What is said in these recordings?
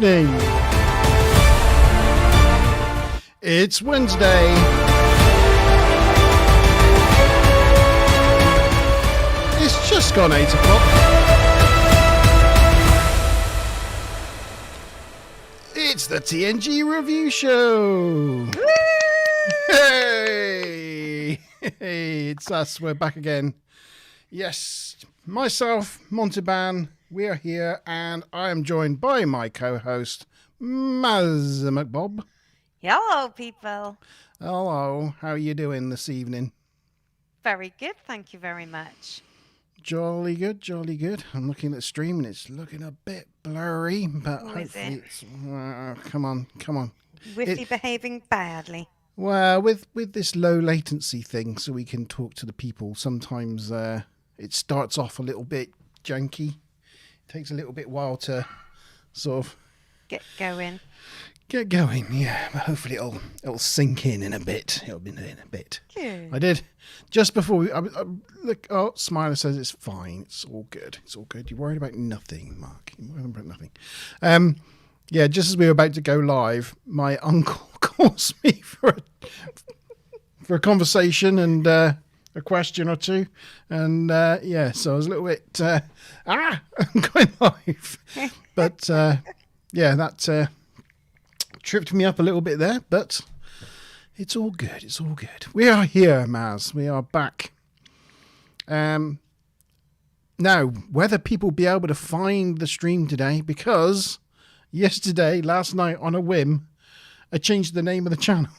evening. It's Wednesday. It's just gone 8 o'clock. It's the TNG review show. Hey! Hey, it's us. We're back again. Yes, myself, Monteban, we are here, and I am joined by my co-host, Maz McBob. Hello, people. Hello, how are you doing this evening? Very good, thank you very much. Jolly good, jolly good. I'm looking at the stream and it's looking a bit blurry, but hopefully it's... come on. Whiffy behaving badly. Well, with this low latency thing, so we can talk to the people, sometimes it starts off a little bit janky. It takes a little bit while to sort of... Get going. Get going, yeah. But hopefully it'll sink in a bit. It'll be in a bit. Good. I did just before we look. Oh, Smiler says it's fine. It's all good. It's all good. You're worried about nothing, Mark. You're worried about nothing. Yeah. Just as we were about to go live, my uncle calls me for a conversation and a question or two, and yeah. So I was a little bit I'm going live, but yeah, that. Tripped me up a little bit there, but it's all good. It's all good. We are here, Maz. We are back. Now, whether people will be able to find the stream today, because last night, on a whim, I changed the name of the channel.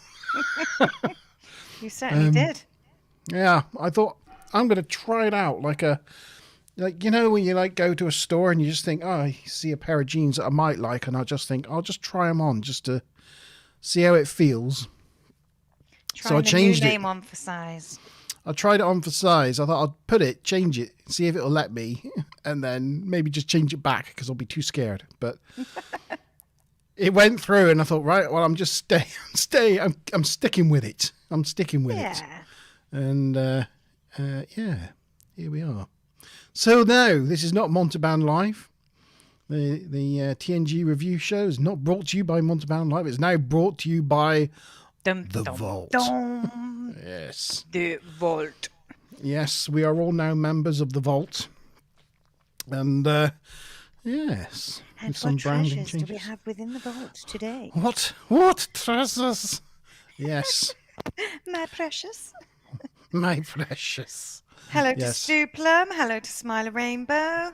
You certainly did. Yeah, I thought I'm going to try it out like you know when you go to a store and you just think, oh, I see a pair of jeans that I might like, and I just think I'll just try them on just to see how it feels. So I changed it. Name on for size. I tried it on for size. I thought I'd change it, see if it'll let me, and then maybe just change it back because I'll be too scared. But it went through, and I thought, right, well, I'm just I'm sticking with it. I'm sticking with it. And yeah, here we are. So no, this is not Monteban Live. The TNG review show is not brought to you by Monteban Live. It's now brought to you by the Vault. Yes. The Vault. Yes, we are all now members of the Vault. And yes. And what treasures do we have within the Vault today? What treasures? Yes. My precious. My precious. Hello to Stu Plum. Hello to Smiler Rainbow.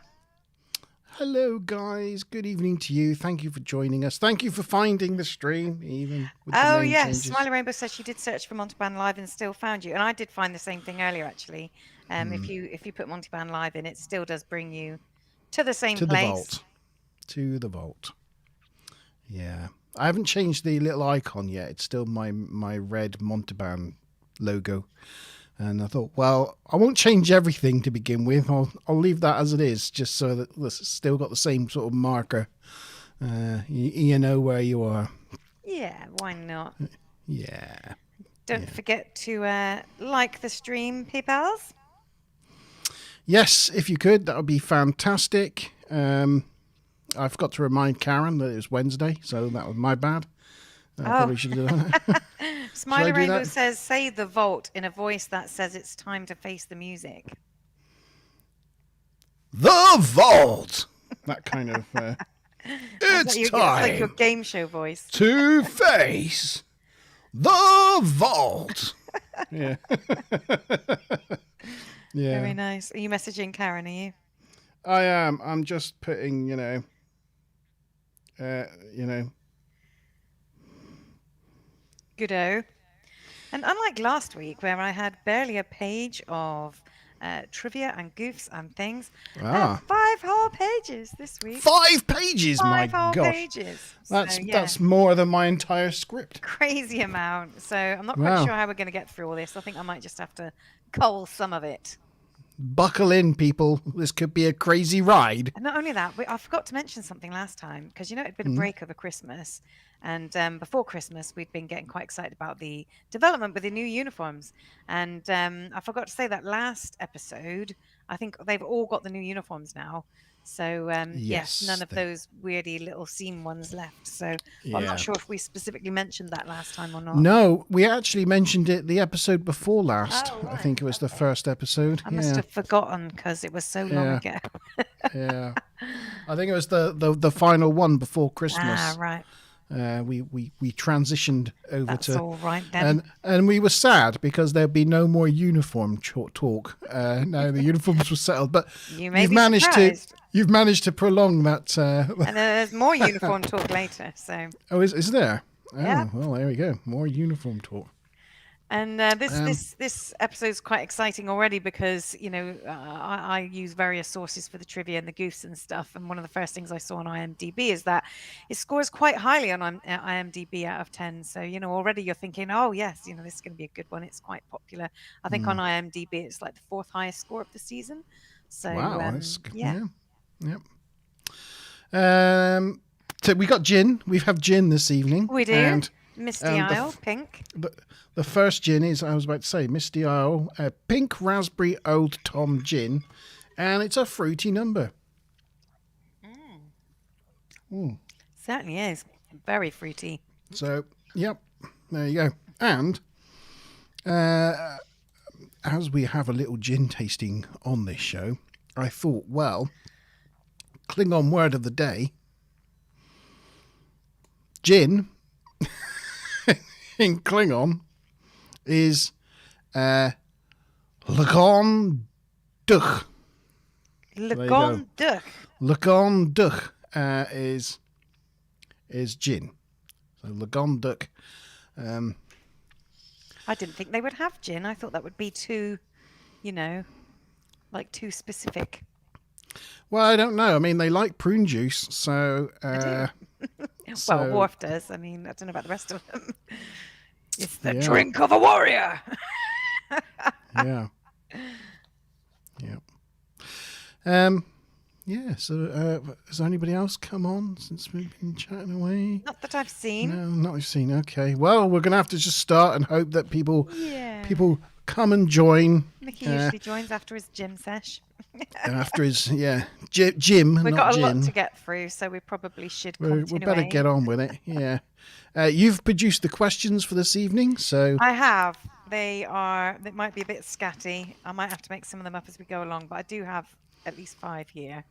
Hello, guys. Good evening to you. Thank you for joining us. Thank you for finding the stream, even with the name changes. Smiler Rainbow says she did search for Monteban Live and still found you. And I did find the same thing earlier, actually. If you put Monteban Live in, it still does bring you to the same place. To the Vault. Yeah. I haven't changed the little icon yet. It's still my red Monteban logo. And I thought, well, I won't change everything to begin with. I'll leave that as it is, just so that it's still got the same sort of marker. You know where you are. Yeah, why not? Yeah. Don't forget to like the stream, peoples. Yes, if you could, that would be fantastic. I forgot to remind Karen that it was Wednesday, so that was my bad. Probably should have done that. Smiley Rainbow says, say the Vault in a voice that says it's time to face the music. The Vault! That kind of... it's time! It's like your game show voice. To face the Vault! Yeah. Yeah. Very nice. Are you messaging Karen, are you? I am. I'm just putting, Goodo. And unlike last week, where I had barely a page of trivia and goofs and things, I have 5 whole pages this week. 5 pages, my gosh. 5 whole pages. That's more than my entire script. Crazy amount. So I'm not quite sure how we're going to get through all this. I think I might just have to cull some of it. Buckle in, people. This could be a crazy ride. And not only that, I forgot to mention something last time, because, it'd been a break over Christmas. And before Christmas, we'd been getting quite excited about the development with the new uniforms. And I forgot to say that last episode, I think they've all got the new uniforms now. So yes, Yes, none of those weirdy little scene ones left. So I'm not yeah. sure if we specifically mentioned that last time or not. No, we actually mentioned it the episode before last. Oh, I right. think it was the Okay. first episode. I must Yeah, have forgotten because it was so long yeah, ago. yeah. I think it was the final one before Ah, Christmas. right. We transitioned over That's to, all right then. and we were sad because there'd be no more uniform talk. Now the uniforms were settled, but You may be surprised. you've managed to prolong that. And there's more uniform talk later. So Oh, is there? yeah. Oh, well, there we go. More uniform talk. And this episode's quite exciting already because I use various sources for the trivia and the goofs and stuff. And one of the first things I saw on IMDb is that it scores quite highly on IMDb out of 10. So already you're thinking, oh yes, this is going to be a good one. It's quite popular. I think on IMDb it's like the 4th highest score of the season. So Wow, that's yeah. Yep. So we got gin. We have gin this evening. We do. And Misty Isle, pink. the first gin is, I was about to say, Misty Isle, pink raspberry Old Tom gin, and it's a fruity number. Certainly is. Very fruity. So, yep, there you go. And as we have a little gin tasting on this show, I thought, well, Klingon word of the day, gin in Klingon is Lagon Duch. Lagon Duch. Lagon Duch is gin. So Lagon Duch. I didn't think they would have gin. I thought that would be too, too specific. Well, I don't know. I mean, they like prune juice, so. Well, Worf does. I mean, I don't know about the rest of them. It's the drink of a warrior. Yeah. Yeah. So, has anybody else come on since we've been chatting away? Not that I've seen. No, not I've seen. Okay. Well, we're gonna have to just start and hope that people come and join. Mickey usually joins after his gym sesh. After his gym, We've not got a gin. lot to get through, so we probably should We continue. better get on with it. Yeah. You've produced the questions for this evening, so I have. They might be a bit scatty. I might have to make some of them up as we go along, but I do have at least 5 here.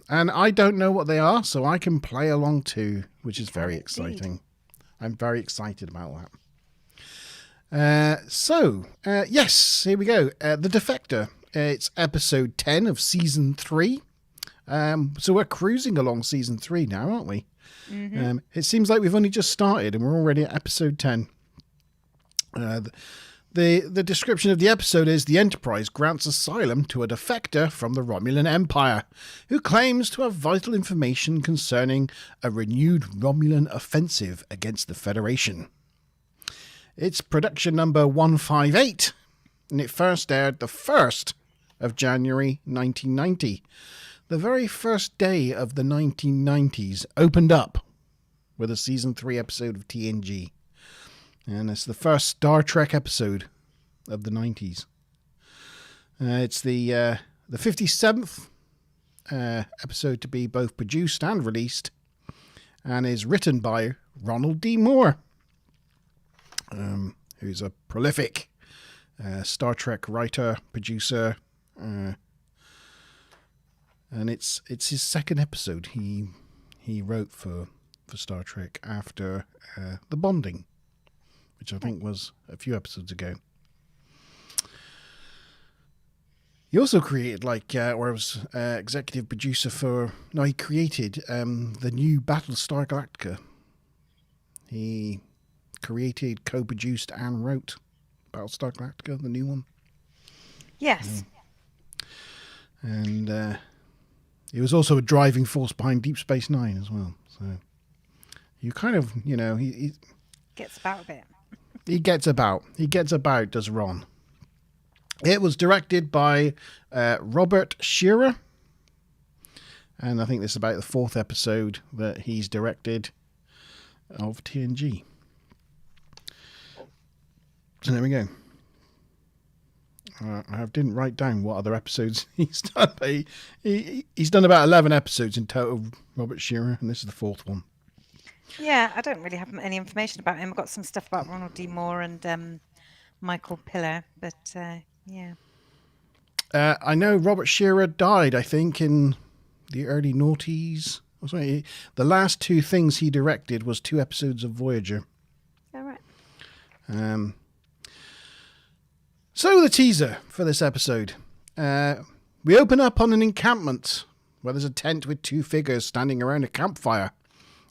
and I don't know what they are, so I can play along too, which is very exciting. I'm very excited about that. Yes, here we go. The Defector. It's episode 10 of season 3. So we're cruising along season 3 now, aren't we? Mm-hmm. It seems like we've only just started and we're already at episode 10. The description of the episode is: the Enterprise grants asylum to a defector from the Romulan Empire who claims to have vital information concerning a renewed Romulan offensive against the Federation. It's production number 158, and it first aired the 1st of January 1990. The very first day of the 1990s opened up with a season 3 episode of TNG. And it's the first Star Trek episode of the 90s. It's the 57th episode to be both produced and released, and is written by Ronald D. Moore, who's a prolific Star Trek writer, producer, and it's his second episode he wrote for Star Trek after The Bonding, which I think was a few episodes ago. He also created, was executive producer for... No, he created the new Battlestar Galactica. He created, co-produced, and wrote Battlestar Galactica, the new one. Yes. And he was also a driving force behind Deep Space Nine as well. So you kind of, he Gets about a bit. He gets about, does Ron. It was directed by Robert Shearer. And I think this is about the 4th episode that he's directed of TNG. So there we go. I didn't write down what other episodes he's done, but he's done about 11 episodes in total, Robert Shearer, and this is the 4th one. Yeah, I don't really have any information about him. I've got some stuff about Ronald D. Moore and Michael Piller, but yeah. I know Robert Shearer died, I think, in the early noughties. The last 2 things he directed was 2 episodes of Voyager. All right. So the teaser for this episode. We open up on an encampment where there's a tent with 2 figures standing around a campfire.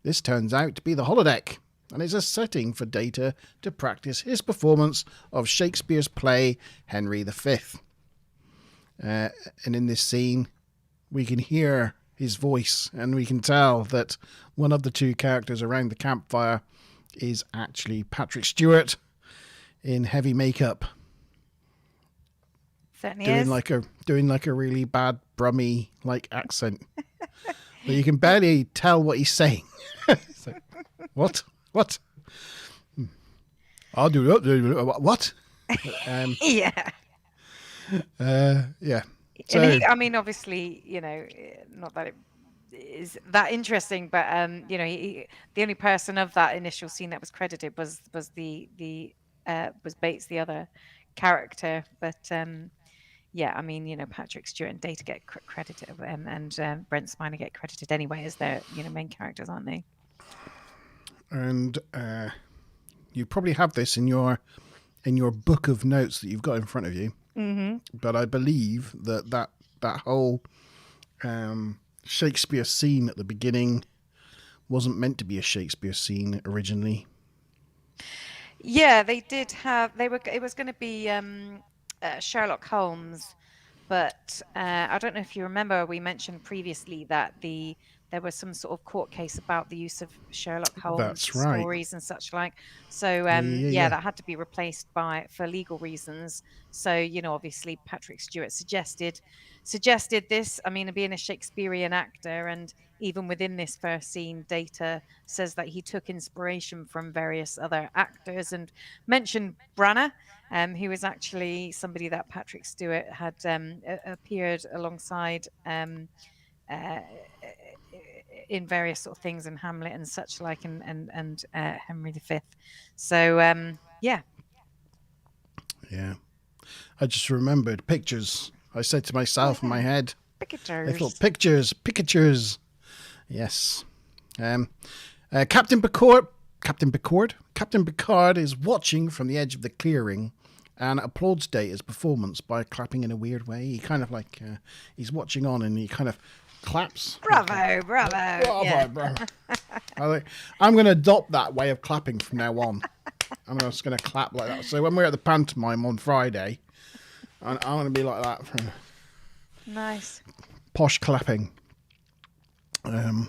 This turns out to be the holodeck, and is a setting for Data to practice his performance of Shakespeare's play Henry V. And in this scene, we can hear his voice, and we can tell that one of the 2 characters around the campfire is actually Patrick Stewart in heavy makeup. Certainly doing like a really bad Brummy like accent. But you can barely tell what he's saying. It's like, what? I'll do it. What? Yeah. Yeah. So, and obviously, not that it is that interesting, but the only person of that initial scene that was credited was Bates, the other character. But Patrick Stewart and Data get credited, and Brent Spiner get credited anyway as their main characters, aren't they? And you probably have this in your book of notes that you've got in front of you. Mm-hmm. But I believe that whole Shakespeare scene at the beginning wasn't meant to be a Shakespeare scene originally. Yeah, they did have. It was going to be Sherlock Holmes, but I don't know if you remember. We mentioned previously that there was some sort of court case about the use of Sherlock Holmes stories and such like. So that had to be replaced for legal reasons. So obviously Patrick Stewart suggested this. Being a Shakespearean actor, and even within this first scene, Data says that he took inspiration from various other actors and mentioned Branagh, who was actually somebody that Patrick Stewart had appeared alongside in various sort of things in Hamlet and such like, and Henry V. So yeah. I just remembered pictures. I said to myself in my head, pictures. I thought pictures. Yes. Captain Picard is watching from the edge of the clearing and applauds Data's performance by clapping in a weird way. He kind of like he's watching on, and he kind of claps. Bravo. I'm going to adopt that way of clapping from now on. I'm just going to clap like that. So when we're at the pantomime on Friday, I'm going to be like that. Nice. Posh clapping. When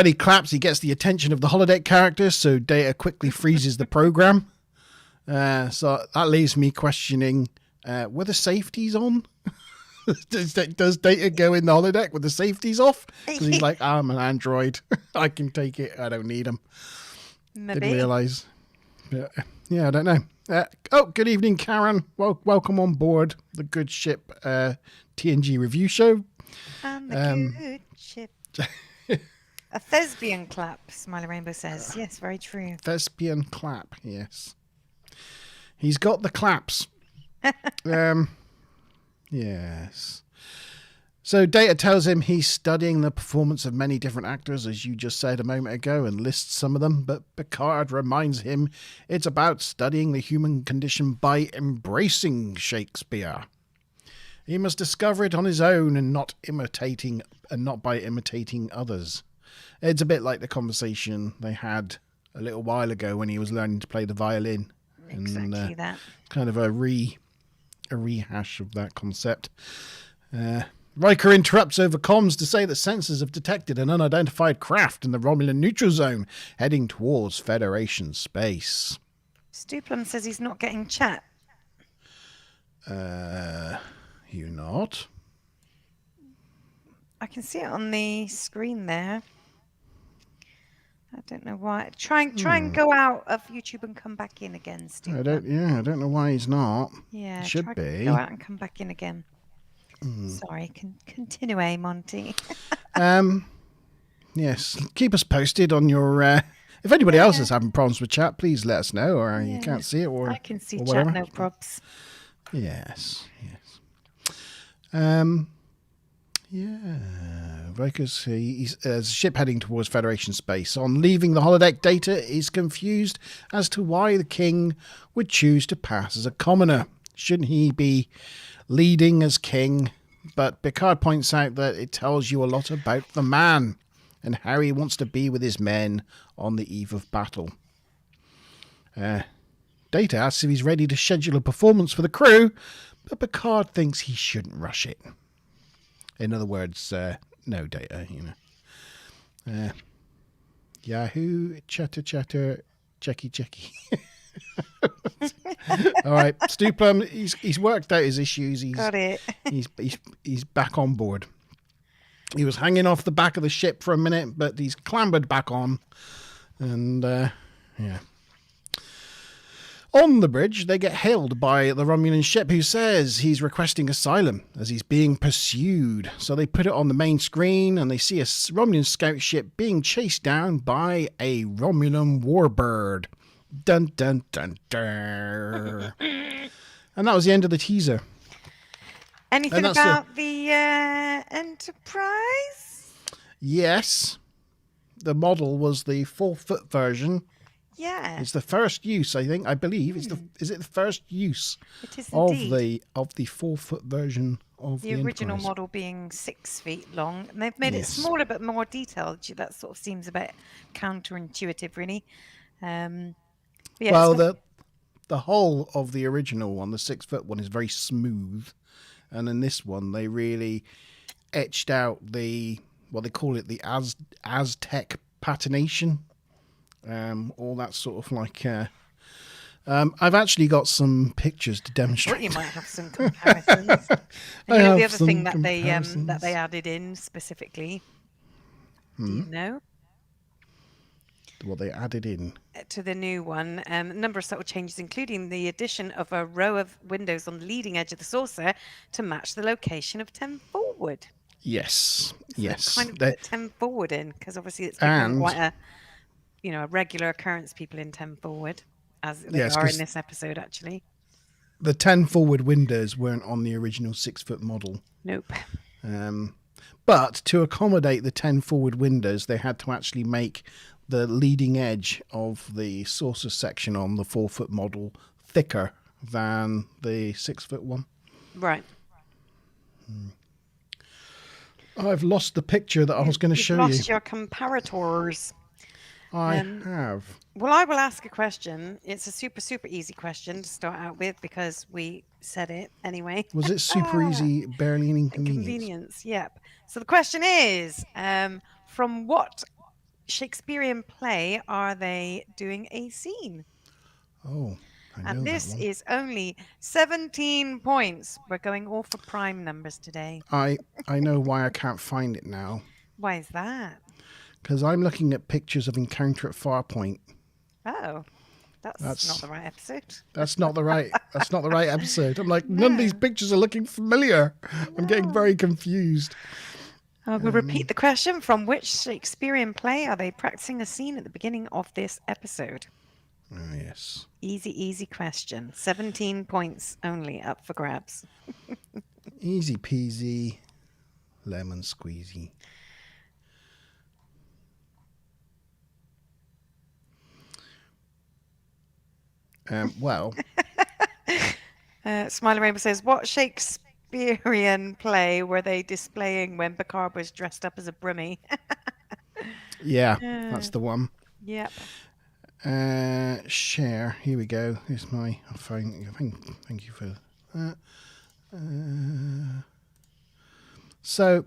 he claps, he gets the attention of the holodeck characters, so Data quickly freezes the program. So that leaves me questioning, were the safeties on? Does Data go in the holodeck with the safeties off? Because he's like, I'm an android. I can take it. I don't need them. Maybe. Didn't realise. Yeah, I don't know. Good evening, Karen. Welcome on board the good ship TNG review show. And the good ship. A thespian clap, Smiley Rainbow says. Yes, very true. Thespian clap, yes. He's got the claps. Yes. So Data tells him he's studying the performance of many different actors, as you just said a moment ago, and lists some of them. But Picard reminds him it's about studying the human condition by embracing Shakespeare. He must discover it on his own and not by imitating others. It's a bit like the conversation they had a little while ago when he was learning to play the violin. Exactly that. Kind of a rehash of that concept. Riker interrupts over comms to say that sensors have detected an unidentified craft in the Romulan neutral zone heading towards Federation space. Stuplum says he's not getting chat. You not? I can see it on the screen there. I don't know why. Try and go out of YouTube and come back in again, Stu. I don't know why he's not. Yeah, he should try be. Go out and come back in again. Sorry, continue, Monty. Yes, keep us posted on your. If anybody else is having problems with chat, please let us know, or you can't see it, or I can see or chat, whatever. no probs. Yes. Yeah. Riker's he's a ship heading towards Federation space. On leaving the holodeck, Data is confused as to why the king would choose to pass as a commoner. Shouldn't he be leading as king? But Picard points out that it tells you a lot about the man and how he wants to be with his men on the eve of battle. Data asks if he's ready to schedule a performance for the crew, but Picard thinks he shouldn't rush it. In other words, no, Data, Yahoo, chatter, checky. All right, Stu Plum, he's worked out his issues. Got it. He's back on board. He was hanging off the back of the ship for a minute, but he's clambered back on. And, On the bridge, they get hailed by the Romulan ship, who says he's requesting asylum as he's being pursued. So they put it on the main screen, and they see a Romulan scout ship being chased down by a Romulan warbird. Dun, dun, dun, dun. And that was the end of the teaser. Anything about the Enterprise? Yes. The model was the 4-foot version. Yeah. It's the first use, I think. I believe is it the first use of the 4-foot version of the original Enterprise. model being 6 feet long, and they've made it smaller but more detailed. That sort of seems a bit counterintuitive, really. Well, the whole of the original one, the 6-foot one, is very smooth, and in this one they really etched out they call it the Aztec patination. All that sort of like. I've actually got some pictures to demonstrate. Well, you might have some comparisons. The other thing that they added in specifically. Do you know? What they added in to the new one, a number of subtle changes, including the addition of a row of windows on the leading edge of the saucer to match the location of 10 forward. Yes. So kind of put 10 forward in, because obviously it's become quite a regular occurrence, people in 10 forward, as they are in this episode, actually. The 10 forward windows weren't on the original 6-foot model. Nope. But to accommodate the 10 forward windows, they had to actually make the leading edge of the saucer section on the 4-foot model thicker than the 6-foot one. Right. I've lost the picture that I was going to show you. You've lost your comparators. I have. Well, I will ask a question. It's a super, super easy question to start out with, because we said it anyway. Was it super easy, barely an inconvenience? Inconvenience, yep. So the question is, from what Shakespearean play are they doing a scene? Oh, I know. And this is only 17 points. We're going all for prime numbers today. I know why I can't find it now. Why is that? Because I'm looking at pictures of Encounter at Farpoint. Oh, that's not the right episode. That's not the right episode. I'm like, none of these pictures are looking familiar. No. I'm getting very confused. I will repeat the question. From which Shakespearean play are they practicing a scene at the beginning of this episode? Oh, yes. Easy question. 17 points only up for grabs. Easy peasy, lemon squeezy. Well. Smiley Rainbow says, what Shakespearean play were they displaying when Picard was dressed up as a brummie? Yeah, that's the one. Yep. Share. Here we go. Here's my phone. Thank you for that. So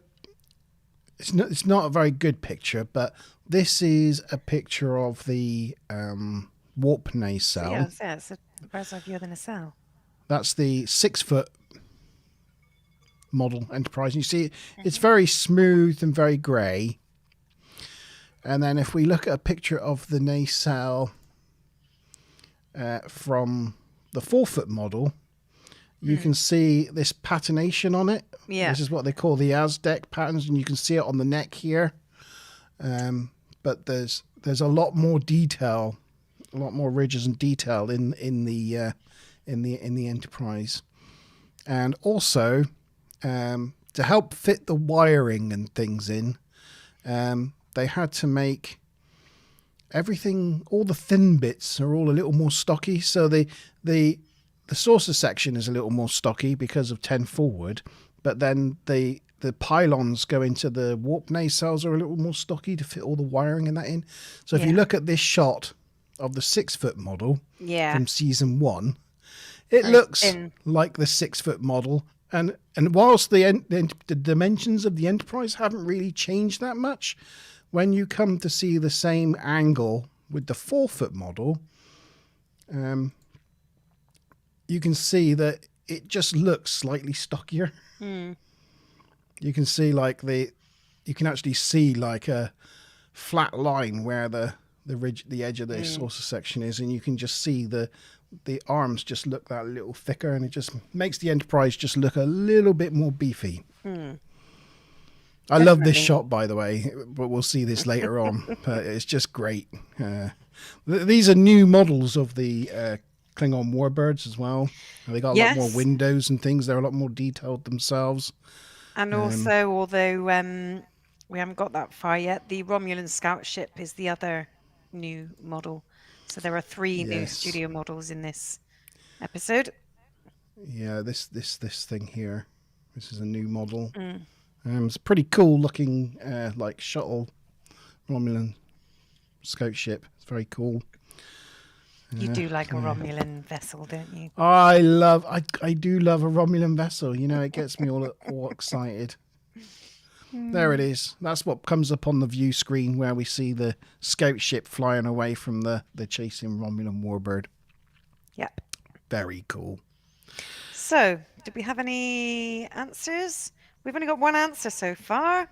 it's not a very good picture, but this is a picture of the warp nacelle. Yeah, it's a bird's eye view of the nacelle. That's the 6-foot model Enterprise. And you see, it's very smooth and very grey. And then if we look at a picture of the nacelle from the 4-foot model, you can see this patination on it. Yeah. This is what they call the Aztec patterns, and you can see it on the neck here. But there's a lot more detail, a lot more ridges and detail in the Enterprise, and also to help fit the wiring and things in, they had to make everything. All the thin bits are all a little more stocky. So the saucer section is a little more stocky because of 10 forward, but then the pylons go into the warp nacelles are a little more stocky to fit all the wiring and that in. So if you look at this shot of the 6-foot model from season 1, it looks like the 6-foot model. And whilst the dimensions of the Enterprise haven't really changed that much, when you come to see the same angle with the 4-foot model, you can see that it just looks slightly stockier. You can see you can actually see like a flat line where the edge of the saucer section is, and you can just see the arms just look that little thicker, and it just makes the Enterprise just look a little bit more beefy. I love this shot, by the way, but we'll see this later on. But it's just great. These are new models of the Klingon warbirds as well. They got a lot more windows and things. They're a lot more detailed themselves. And also, although we haven't got that far yet, the Romulan scout ship is the other new model. So there are 3 new studio models in this episode. Yeah, this thing here. This is a new model. It's a pretty cool looking like shuttle Romulan scout ship. It's very cool. You do like a Romulan vessel, don't you? I do love a Romulan vessel. You know, it gets me all excited. There it is. That's what comes up on the view screen where we see the scout ship flying away from the chasing Romulan warbird. Yep. Very cool. So, did we have any answers? We've only got one answer so far.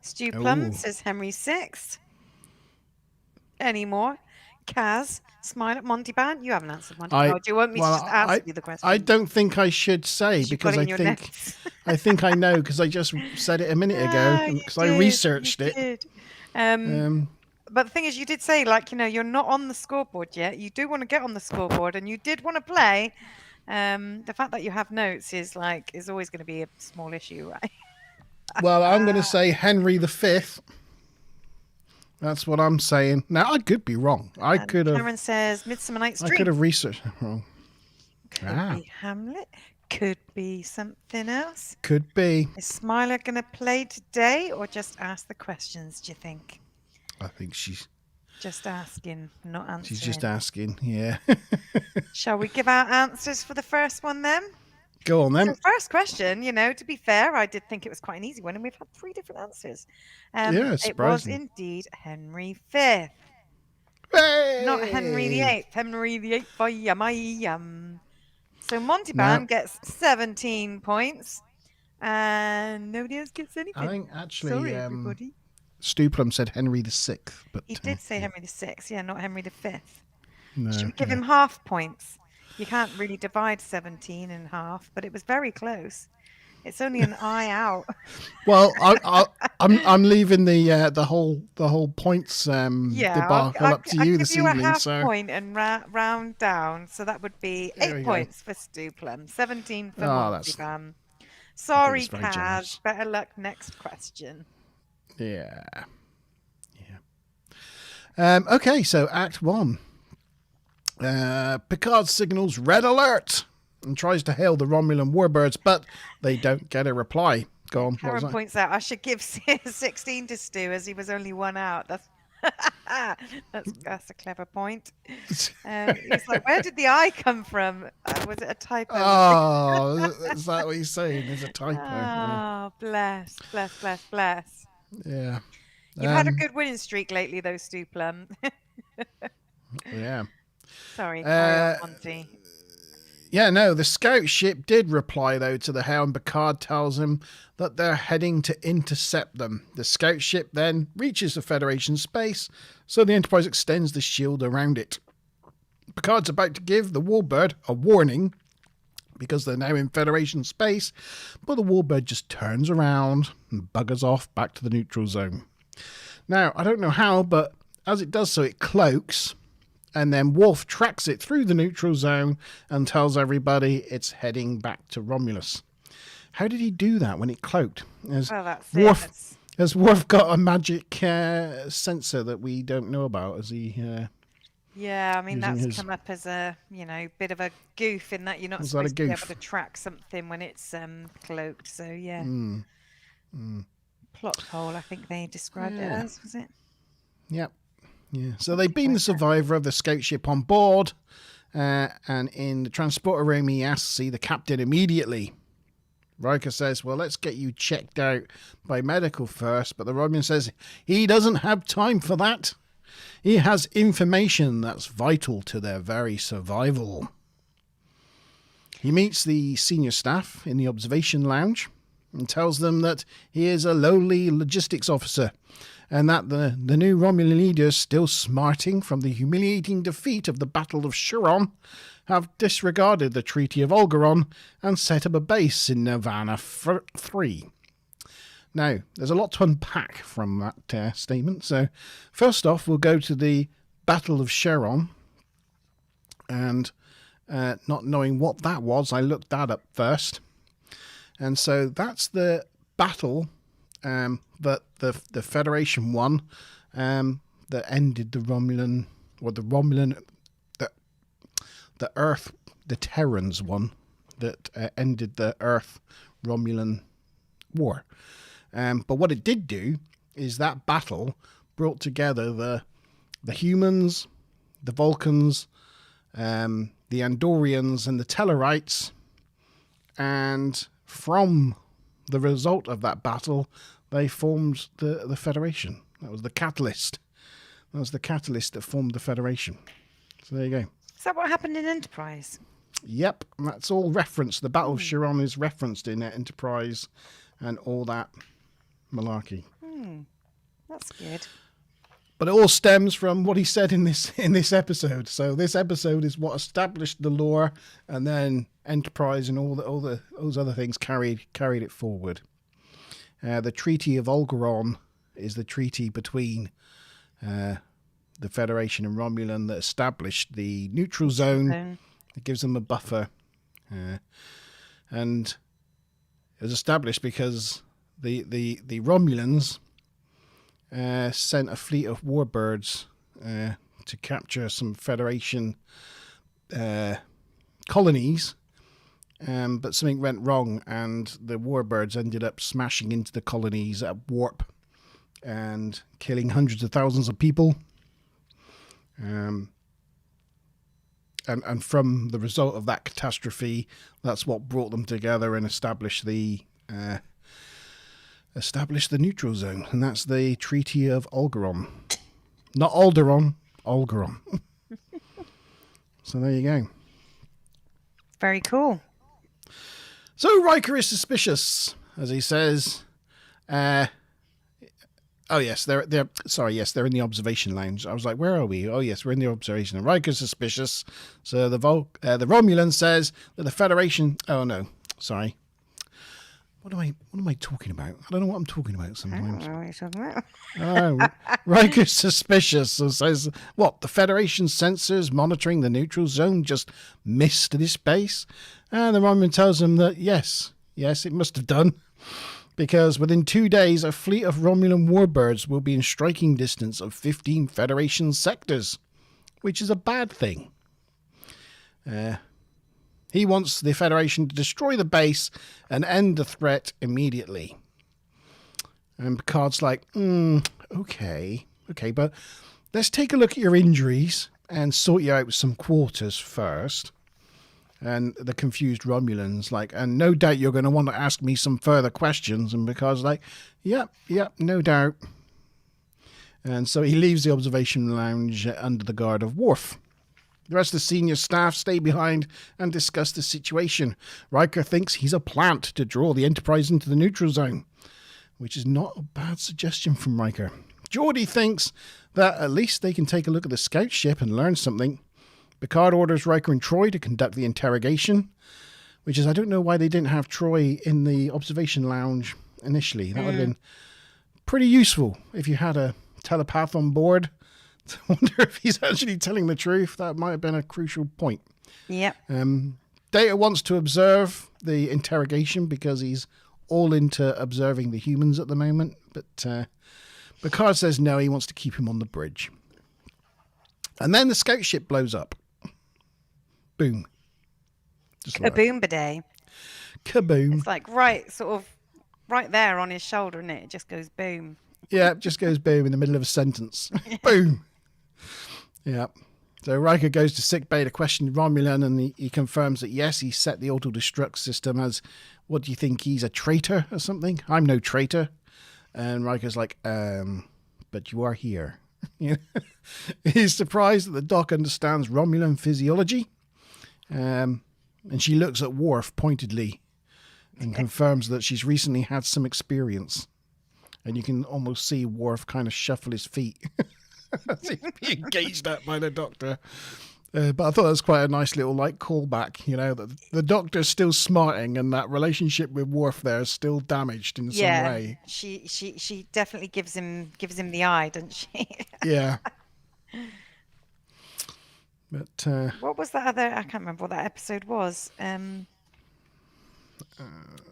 Stu Plum says Henry VI. Any more? Kaz, smile at Monty Ban. You haven't answered Monty. Do you want me to just ask you the question? I don't think I should say because I think I know because I just said it a minute ago because I researched it. But the thing is, you did say you're not on the scoreboard yet. You do want to get on the scoreboard, and you did want to play. The fact that you have notes is always going to be a small issue, right? Well, I'm going to say Henry V. That's what I'm saying. Now, I could be wrong. I could have. Karen says Midsummer Night's Dream. I could have researched it wrong. Could be Hamlet. Could be something else. Could be. Is Smiler going to play today or just ask the questions, do you think? I think she's just asking, not answering. She's just asking, yeah. Shall we give our answers for the first one then? Go on then. So first question, to be fair, I did think it was quite an easy one, and we've had 3 different answers. It was indeed Henry V. Hey! Not Henry VIII. Henry VIII by yum. So Monty Ban gets 17 points, and nobody else gets anything. I think actually, sorry, everybody. Stu Plum said Henry VI, but he did say Henry VI, not Henry V. No, should we give him half points? You can't really divide 17 in half, but it was very close. It's only an eye out. Well, I'm leaving the whole points debacle up to you this evening. I'll give you a half point and round down, so that would be 8 points for Stu Plum, 17 for Monty Ban. Sorry, Kaz. Better luck next question. Yeah. Okay, so Act 1. Picard signals red alert and tries to hail the Romulan warbirds, but they don't get a reply. Go on. Karen points out I should give 16 to Stu as he was only 1 out. That's a clever point. He's like, where did the I come from? Was it a typo? Oh, is that what he's saying? There's a typo. Oh, bless. Yeah. You've had a good winning streak lately, though, Stu Plum. Yeah. Sorry, Monty. Yeah, no, the scout ship did reply, though, to the hail, and Picard tells him that they're heading to intercept them. The scout ship then reaches the Federation space, so the Enterprise extends the shield around it. Picard's about to give the Warbird a warning, because they're now in Federation space, but the Warbird just turns around and buggers off back to the neutral zone. Now, I don't know how, but as it does so, it cloaks, and then Worf tracks it through the neutral zone and tells everybody it's heading back to Romulus. How did he do that when it cloaked? Has Worf got a magic sensor that we don't know about? As he... yeah, I mean, that's come up as a, bit of a goof in that you're not supposed to be able to track something when it's cloaked. So, yeah. Plot hole, I think they described it as, was it? Yep. Yeah. So they beam the survivor of the scout ship on board, and in the transporter room, he asks to see the captain immediately. Riker says, well, let's get you checked out by medical first, but the Romulan says he doesn't have time for that. He has information that's vital to their very survival. He meets the senior staff in the observation lounge and tells them that he is a lowly logistics officer, and that the new Romulan leaders, still smarting from the humiliating defeat of the Battle of Cheron, have disregarded the Treaty of Olgaron and set up a base in Nirvana 3. Now, there's a lot to unpack from that statement. So, first off, we'll go to the Battle of Cheron. And not knowing what that was, I looked that up first. And so that's the battle that the Federation won, that ended the Romulan, or the Earth, the Terrans won, that ended the Earth Romulan war. But what it did do is that battle brought together the humans, the Vulcans, the Andorians, and the Tellarites. And from the result of that battle, they formed the Federation. That was the catalyst. That was the catalyst that formed the Federation. So there you go. Is that what happened in Enterprise? Yep, that's all referenced. The Battle of Cheron is referenced in Enterprise and all that malarkey. That's good. But it all stems from what he said in this episode. So this episode is what established the lore, and then Enterprise and all those other things carried it forward. The Treaty of Olgaron is the treaty between the Federation and Romulan that established the neutral zone. It gives them a buffer, and it was established because the Romulans sent a fleet of warbirds to capture some Federation colonies, but something went wrong, and the warbirds ended up smashing into the colonies at warp and killing hundreds of thousands of people. And from the result of that catastrophe, that's what brought them together and established the neutral zone, and that's the Treaty of Olgaron. Not Alderon, Olgaron. So there you go. Very cool. So Riker is suspicious, as he says. Oh yes, they're in the observation lounge. I was like, where are we? Oh yes, we're in the observation. And Riker's suspicious. So the Romulan says that the Federation. Oh no, sorry. What am I talking about? I don't know what I'm talking about sometimes. I don't know what you're talking about. Oh, Riker's suspicious and says, what, the Federation sensors monitoring the neutral zone just missed this base? And the Romulan tells him that yes, it must have done. Because within 2 days, a fleet of Romulan warbirds will be in striking distance of 15 Federation sectors, which is a bad thing. He wants the Federation to destroy the base and end the threat immediately. And Picard's like, okay, but let's take a look at your injuries and sort you out with some quarters first. And the confused Romulans like, and no doubt you're going to want to ask me some further questions. And Picard's like, yep, no doubt. And so he leaves the observation lounge under the guard of Worf. The rest of the senior staff stay behind and discuss the situation. Riker thinks he's a plant to draw the Enterprise into the neutral zone, which is not a bad suggestion from Riker. Geordi thinks that at least they can take a look at the scout ship and learn something. Picard orders Riker and Troy to conduct the interrogation, which is, I don't know why they didn't have Troy in the observation lounge initially. That would have been pretty useful if you had a telepath on board. I wonder if he's actually telling the truth. That might have been a crucial point. Yep. Data wants to observe the interrogation because he's all into observing the humans at the moment. But Picard says no, he wants to keep him on the bridge. And then the scout ship blows up. Boom. Just like Kaboom bidet. Kaboom. It's like right there on his shoulder, isn't it? It just goes boom. Yeah, it just goes boom in the middle of a sentence. Boom. Yeah. So Riker goes to sickbay to question Romulan, and he confirms that yes, he set the auto-destruct system as, what do you think, he's a traitor or something? I'm no traitor. And Riker's like, but you are here. He's surprised that the doc understands Romulan physiology. And she looks at Worf pointedly and confirms that she's recently had some experience. And you can almost see Worf kind of shuffle his feet as he's being gazed at by the Doctor. But I thought that was quite a nice little callback, that the Doctor's still smarting and that relationship with Worf there is still damaged in some way. She definitely gives him the eye, doesn't she? Yeah. But what was that other? I can't remember what that episode was. It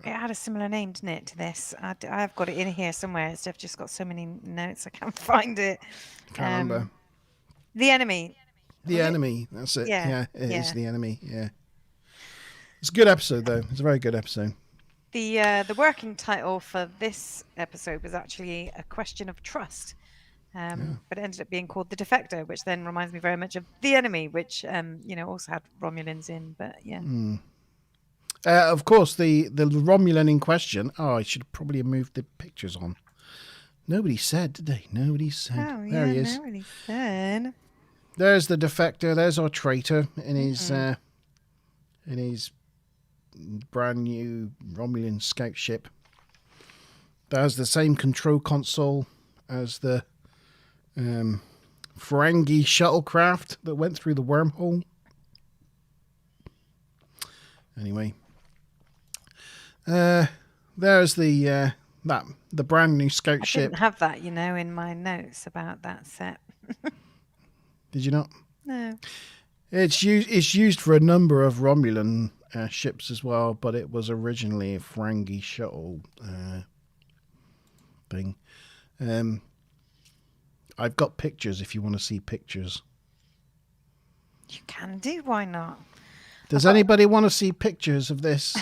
had a similar name, didn't it, to this? I've got it in here somewhere. I've just got so many notes I can't find it. Can't remember. The Enemy. The Enemy. That's it. Yeah. It is The Enemy. Yeah. It's a good episode, though. It's a very good episode. The working title for this episode was actually A Question of Trust. But it ended up being called The Defector, which then reminds me very much of The Enemy, which also had Romulans in. But yeah. Of course, the Romulan in question. Oh, I should probably have moved the pictures on. Nobody said, did they? Nobody said. Oh, there he is. Nobody said. There's the Defector. There's our traitor in his brand new Romulan scout ship. There's the same control console as the Ferengi shuttlecraft that went through the wormhole. Anyway, there's the brand new scout ship. I didn't have that, in my notes about that set. Did you not? No. It's used for a number of Romulan ships as well, but it was originally a Ferengi shuttle thing. I've got pictures if you want to see pictures. You can do. Why not? Does anybody want to see pictures of this?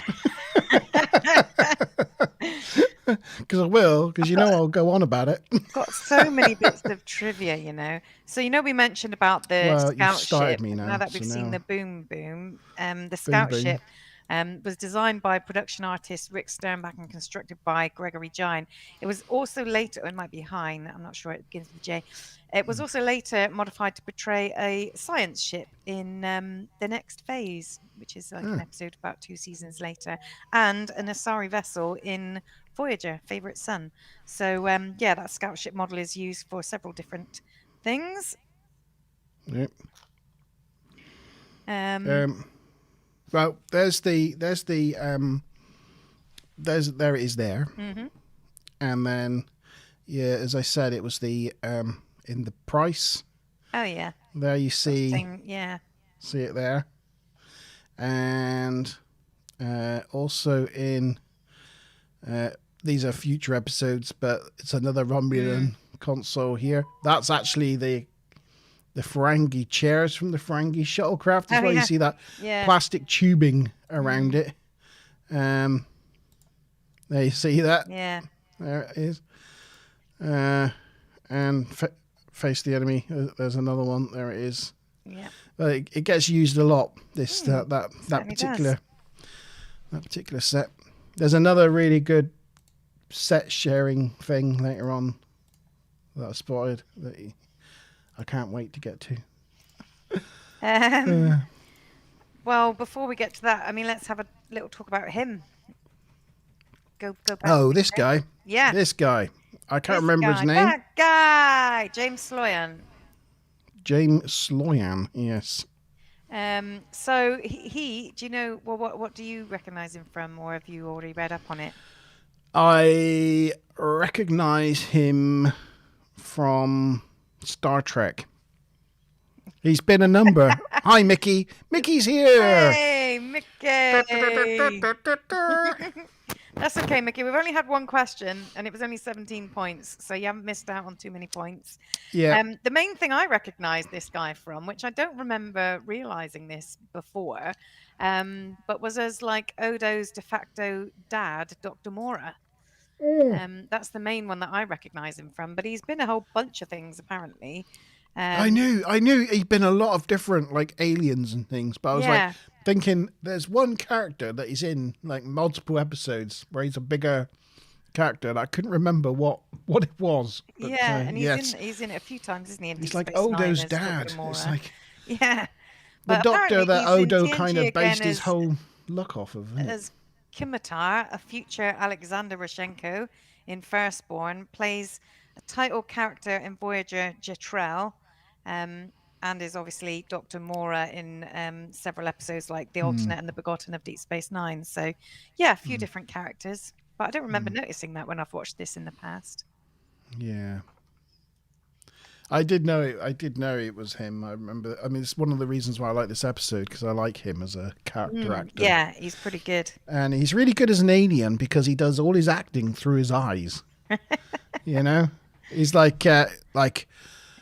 Because I will, because I'll go on about it. Got so many bits of trivia, So we mentioned about the scout ship. Now that we've seen the boom boom, the scout ship was designed by production artist Rick Sternbach and constructed by Gregory Gine. It was also later, it might be Hine, I'm not sure, it begins with J. It was also later modified to portray a science ship in The Next Phase, which is an episode about 2 seasons later, and an Asari vessel in Voyager, Favorite Son. So, that scout ship model is used for several different things. Yep. Well, there it is there. Mm-hmm. And then, as I said, it was the in the price. Oh yeah. There you see. See it there, and also in these are future episodes, but it's another Romulan console here. That's actually the Ferengi chairs from the Ferengi shuttlecraft as well. You see that plastic tubing around it. There you see that. Yeah. There it is. And Face the Enemy. There's another one. There it is. Yeah. It gets used a lot. That particular set. There's another really good set sharing thing later on that I spotted that I can't wait to get to. Um, well, before we get to that, I mean, let's have a little talk about him. Go back. Oh, this guy. Yeah. This guy. I can't This remember his guy, name. That guy, James Sloyan. James Sloyan, yes. So he do you know, well, what do you recognize him from, or have you already read up on it? I recognize him from Star Trek. He's been a number. Hi, Mickey. Mickey's here. Hey, Mickey. That's okay, Mickey. We've only had one question, and it was only 17 points, so you haven't missed out on too many points. Yeah. The main thing I recognize this guy from, which I don't remember realizing this before, but was as like Odo's de facto dad, Dr. Mora. That's the main one that I recognize him from, but he's been a whole bunch of things apparently. I knew he'd been a lot of different like aliens and things, but I was like thinking there's one character that he's in like multiple episodes where he's a bigger character and I couldn't remember what it was. But, and he's in it a few times, isn't he? He's like Odo's dad. It's like the doctor that Odo kind of based his whole look off of. As Kimitar, a future Alexander Rashenko in Firstborn, plays a title character in Voyager Jetrel, and is obviously Dr. Mora in several episodes like The Alternate and The Begotten of Deep Space Nine. So, yeah, a few different characters. But I don't remember noticing that when I've watched this in the past. Yeah. I did know it was him. I remember. I mean, it's one of the reasons why I like this episode, because I like him as a character actor. Yeah, he's pretty good. And he's really good as an alien because he does all his acting through his eyes. You know? He's like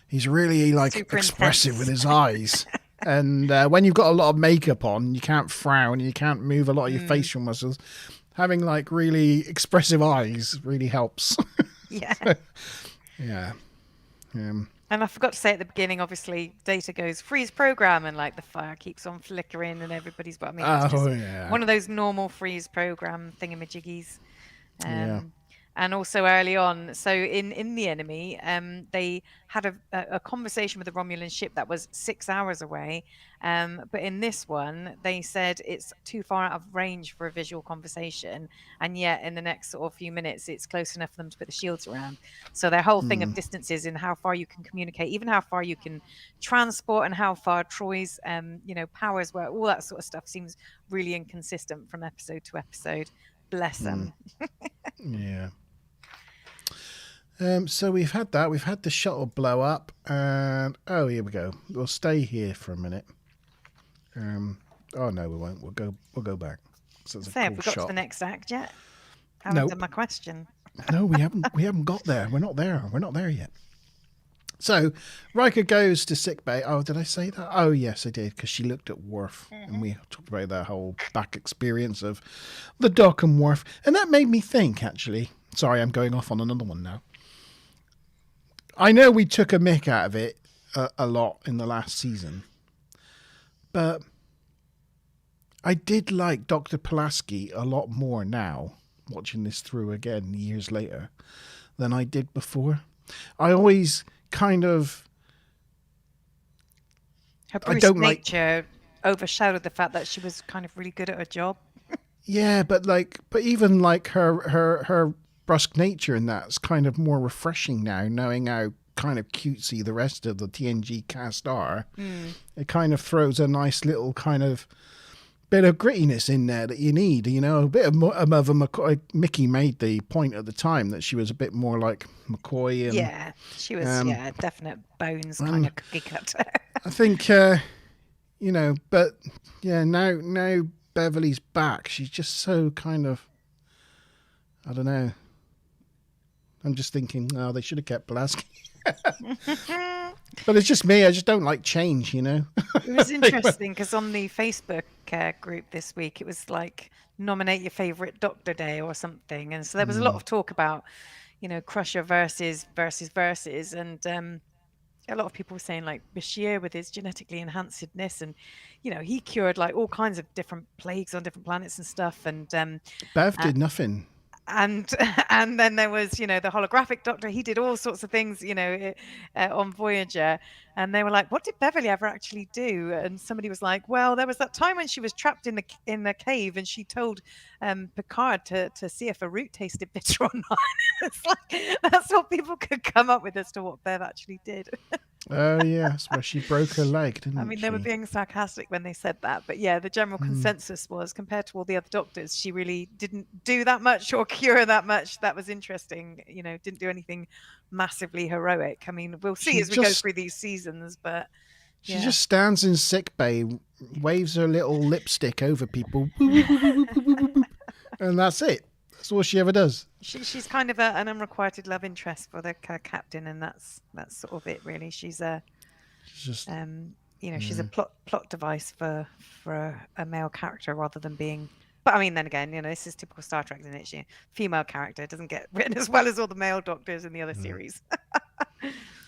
he's really like super expressive intense with his eyes. And when you've got a lot of makeup on, you can't frown, you can't move a lot of your facial muscles. Having like really expressive eyes really helps. Yeah. So, yeah. And I forgot to say at the beginning, obviously, Data goes freeze program, and like the fire keeps on flickering, and everybody's. But I mean, it's just one of those normal freeze program thingamajiggies. And also early on, so in The Enemy, they had a conversation with the Romulan ship that was 6 hours away. But in this one, they said it's too far out of range for a visual conversation. And yet in the next sort of few minutes, it's close enough for them to put the shields around. So their whole thing of distances and how far you can communicate, even how far you can transport and how far Troy's, powers were, all that sort of stuff seems really inconsistent from episode to episode. Bless them. Yeah. So we've had that. We've had the shuttle blow up, and here we go. We'll stay here for a minute. Oh no, we won't. We'll go back. So have we got to the next act yet? I haven't done my question. No, we haven't. We haven't got there. We're not there. We're not there yet. So Riker goes to sickbay. Oh, did I say that? Oh yes, I did, because she looked at Worf, and we talked about that whole back experience of the Doc and Worf, and that made me think. Actually, sorry, I'm going off on another one now. I know we took a mick out of it a lot in the last season, but I did like Dr. Pulaski a lot more now, watching this through again years later, than I did before. I always kind of... Her Bruce nature overshadowed the fact that she was kind of really good at her job. Yeah, but even like her brusque nature in that's kind of more refreshing now, knowing how kind of cutesy the rest of the TNG cast are. It kind of throws a nice little kind of bit of grittiness in there that you need, a bit of a McCoy. Mickey made the point at the time that she was a bit more like McCoy. And, yeah, she was, definite bones kind of cookie cutter. I think, but yeah, now Beverly's back. She's just so kind of, I don't know. I'm just thinking, they should have kept Pulaski. But it's just me. I just don't like change, It was interesting because on the Facebook group this week, it was like nominate your favorite Doctor Day or something. And so there was a lot of talk about, Crusher versus. And a lot of people were saying like Bashir with his genetically enhancedness, and he cured like all kinds of different plagues on different planets and stuff. And Bev did nothing. and and then there was, the holographic Doctor. He did all sorts of things, on Voyager, and they were like, "What did Beverly ever actually do?" And somebody was like, "Well, there was that time when she was trapped in the cave, and she told Picard to see if a root tasted bitter or not." It's like that's what people could come up with as to what Bev actually did. Oh yes, well she broke her leg, didn't she? I mean, they were being sarcastic when they said that, but yeah, the general consensus was, compared to all the other Doctors, she really didn't do that much or cure that much. That was interesting. Didn't do anything massively heroic. I mean, we'll see as we go through these seasons, but she just stands in sickbay, waves her little lipstick over people, and that's it. That's all she ever does. She's kind of an unrequited love interest for the captain, and that's sort of it, really. She's just she's a plot device for a male character rather than being. But I mean, then again, this is typical Star Trek, isn't it? She female character doesn't get written as well as all the male Doctors in the other series.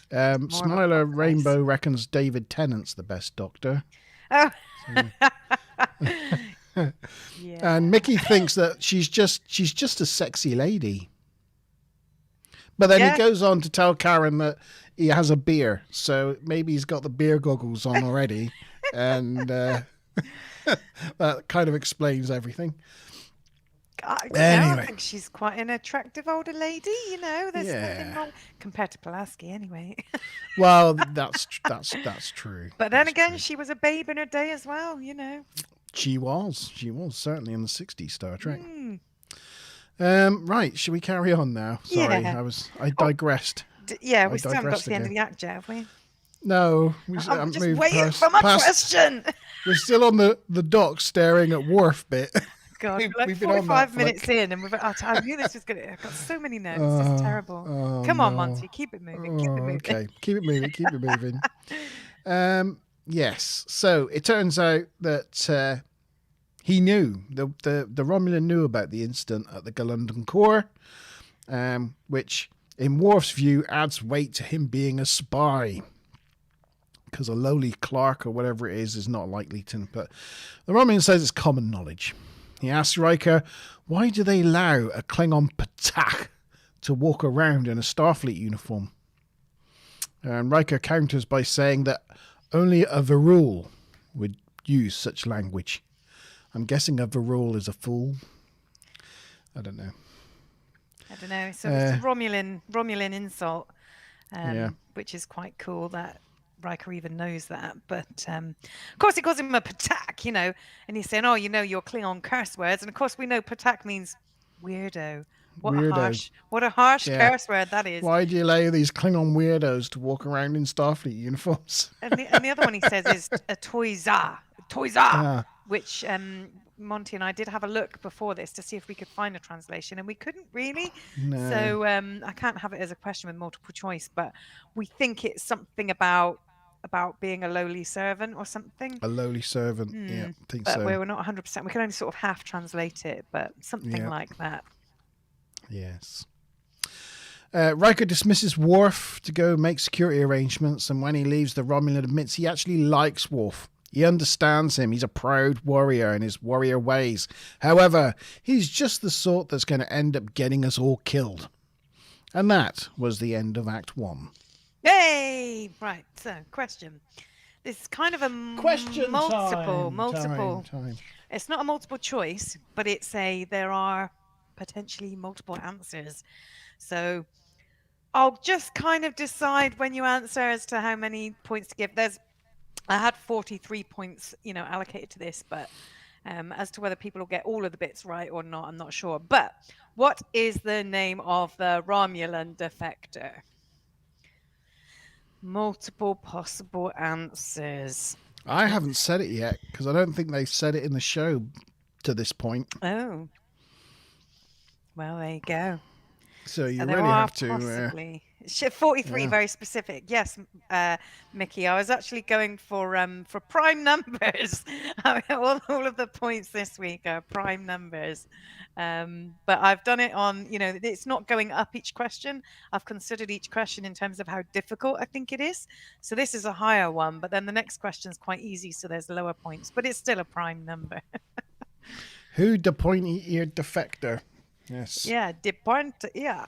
Smiler Rainbow reckons David Tennant's the best Doctor. Oh. Yeah. And Mickey thinks that she's just a sexy lady. But then he goes on to tell Karen that he has a beer, so maybe he's got the beer goggles on already, and that kind of explains everything. I think she's quite an attractive older lady. There's nothing wrong compared to Pulaski, anyway. Well, that's true. But then again, she was a babe in her day as well. She was certainly in the 60s Star Trek. Right, should we carry on now? Sorry, I digressed. We still haven't got to the end of the act yet, have we? No, I'm just waiting for my question. We're still on the dock staring at Worf bit. God, we've 45 minutes in, and I knew this was going to. I've got so many notes. This is terrible. Come on, Monty, keep it moving. Okay, keep it moving. Yes. So it turns out that he knew the Romulan knew about the incident at the Galundan core, which in Worf's view adds weight to him being a spy, because a lowly clerk or whatever it is not likely to. But the Romulan says it's common knowledge. He asks Riker, why do they allow a Klingon Patak to walk around in a Starfleet uniform? And Riker counters by saying that only a Virul would use such language. I'm guessing a Virul is a fool. I don't know. So it's a Romulan insult, which is quite cool that Riker even knows that. But of course he calls him a Patak, and he's saying, your Klingon curse words. And of course we know Patak means weirdo. What a harsh curse word that is. Why do you allow these Klingon weirdos to walk around in Starfleet uniforms? And the other one he says is a toiza, which Monty and I did have a look before this to see if we could find a translation, and we couldn't really. No. So I can't have it as a question with multiple choice, but we think it's something about being a lowly servant or something. A lowly servant, yeah, I think but so. But we're not 100%. We can only sort of half translate it, but something like that. Yes. Riker dismisses Worf to go make security arrangements, and when he leaves, the Romulan admits he actually likes Worf. He understands him. He's a proud warrior in his warrior ways. However, he's just the sort that's going to end up getting us all killed. And that was the end of Act 1. Yay! Right, so question. This is kind of a question multiple. Time. It's not a multiple choice, but there are potentially multiple answers. So I'll just kind of decide when you answer as to how many points to give. I had 43 points, allocated to this, but as to whether people will get all of the bits right or not, I'm not sure. But what is the name of the Romulan defector? Multiple possible answers. I haven't said it yet because I don't think they've said it in the show to this point. Oh. Well, there you go. So you really have to... Possibly. 43, very specific. Yes, Mickey. I was actually going for prime numbers. all of the points this week are prime numbers. But I've done it on, it's not going up each question. I've considered each question in terms of how difficult I think it is. So this is a higher one, but then the next question is quite easy, so there's lower points. But it's still a prime number. Who the pointy-eared defector? Yes. Yeah, de point. Yeah.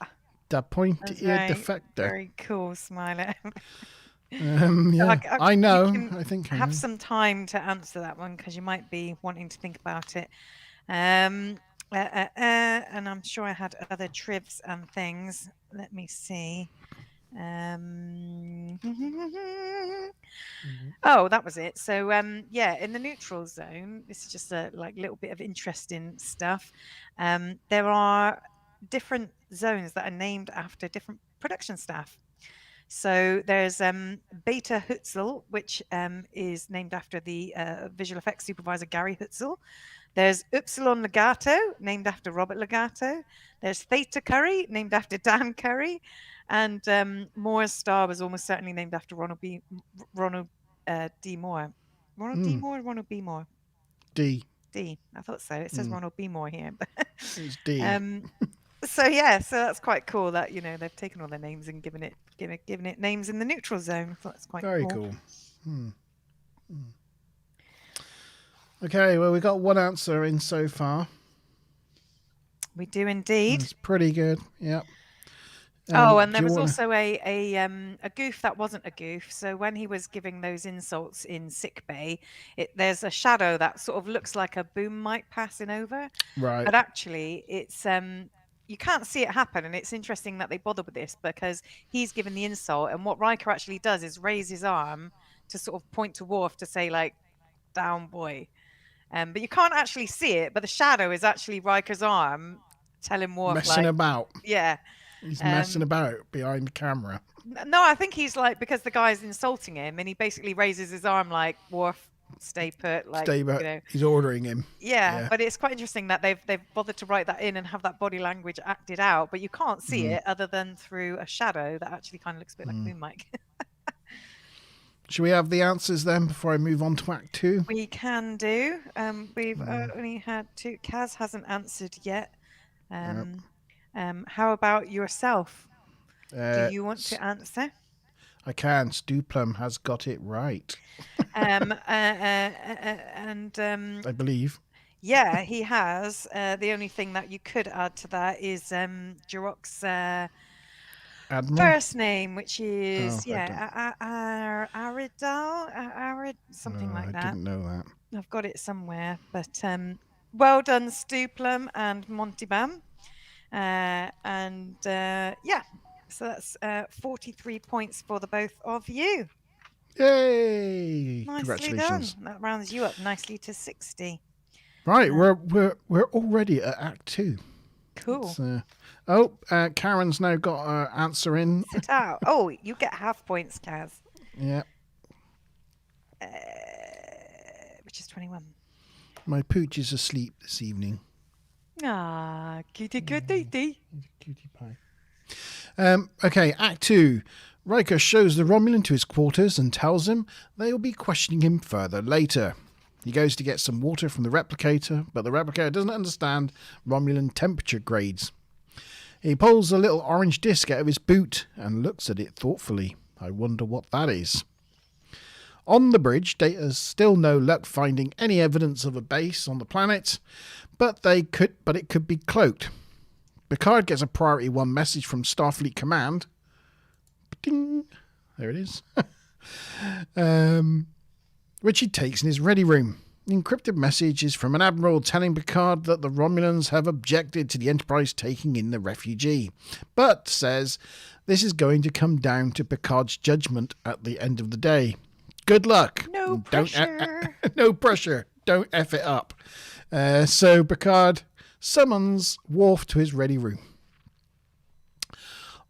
Da point That's ear very, defector. very cool, Smiler. Yeah, I know. You can I think I have know. some time to answer that one because you might be wanting to think about it. And I'm sure I had other trivs and things. Let me see. Oh, that was it. So, yeah, in the neutral zone, this is just a little bit of interesting stuff. There are different zones that are named after different production staff. So there's Beta Hutzel, which is named after the visual effects supervisor Gary Hutzel. There's Upsilon Legato, named after Robert Legato. There's Theta Curry, named after Dan Curry. And Moore's Star was almost certainly named after Ronald D. Moore. Ronald D. Moore or Ronald B. Moore? D. I thought so. It says Ronald B. Moore here. It's D. So yeah, so that's quite cool that they've taken all their names and given it names in the neutral zone. I thought that's quite very cool. Okay, well, we got one answer in so far. We do indeed. It's pretty good. Yep. And there was also a goof that wasn't a goof. So when he was giving those insults in sickbay, there's a shadow that sort of looks like a boom mic passing over. Right. But actually, it's you can't see it happen, and it's interesting that they bother with this because he's given the insult, and what Riker actually does is raise his arm to sort of point to Worf to say like, "Down, boy." But you can't actually see it. But the shadow is actually Riker's arm telling Worf messing about. Yeah. He's messing about behind the camera. No, I think he's because the guy's insulting him, and he basically raises his arm like, Worf, stay put. Stay put. He's ordering him. Yeah, but it's quite interesting that they've bothered to write that in and have that body language acted out, but you can't see it other than through a shadow that actually kind of looks a bit like a boom mic. Should we have the answers then before I move on to Act 2? We can do. We've only had 2. Kaz hasn't answered yet. How about yourself? Do you want to answer? I can. Stu Plum has got it right. And I believe. Yeah, he has. The only thing that you could add to that is Jirok's first name, which is Aridal, something like that. I didn't know that. I've got it somewhere, but well done, Stu Plum and Monty Bam. So that's 43 points for the both of you. Yay! Nicely Congratulations. done. That rounds you up nicely to 60. Right, we're already at Act 2. Cool. Karen's now got her answer in. Sit out. Oh, you get half points, Kaz. Yeah. Which is 21. My pooch is asleep this evening. Ah, cutie cutie. Cutie pie. Okay, Act 2. Riker shows the Romulan to his quarters and tells him they will be questioning him further later. He goes to get some water from the replicator, but the replicator doesn't understand Romulan temperature grades. He pulls a little orange disc out of his boot and looks at it thoughtfully. I wonder what that is. On the bridge, Data's still no luck finding any evidence of a base on the planet, but it could be cloaked. Picard gets a Priority 1 message from Starfleet Command. Ding! There it is. Which he takes in his ready room. The encrypted message is from an admiral telling Picard that the Romulans have objected to the Enterprise taking in the refugee, but says this is going to come down to Picard's judgment at the end of the day. Good luck. No pressure. No pressure. Don't F it up. So Picard summons Worf to his ready room.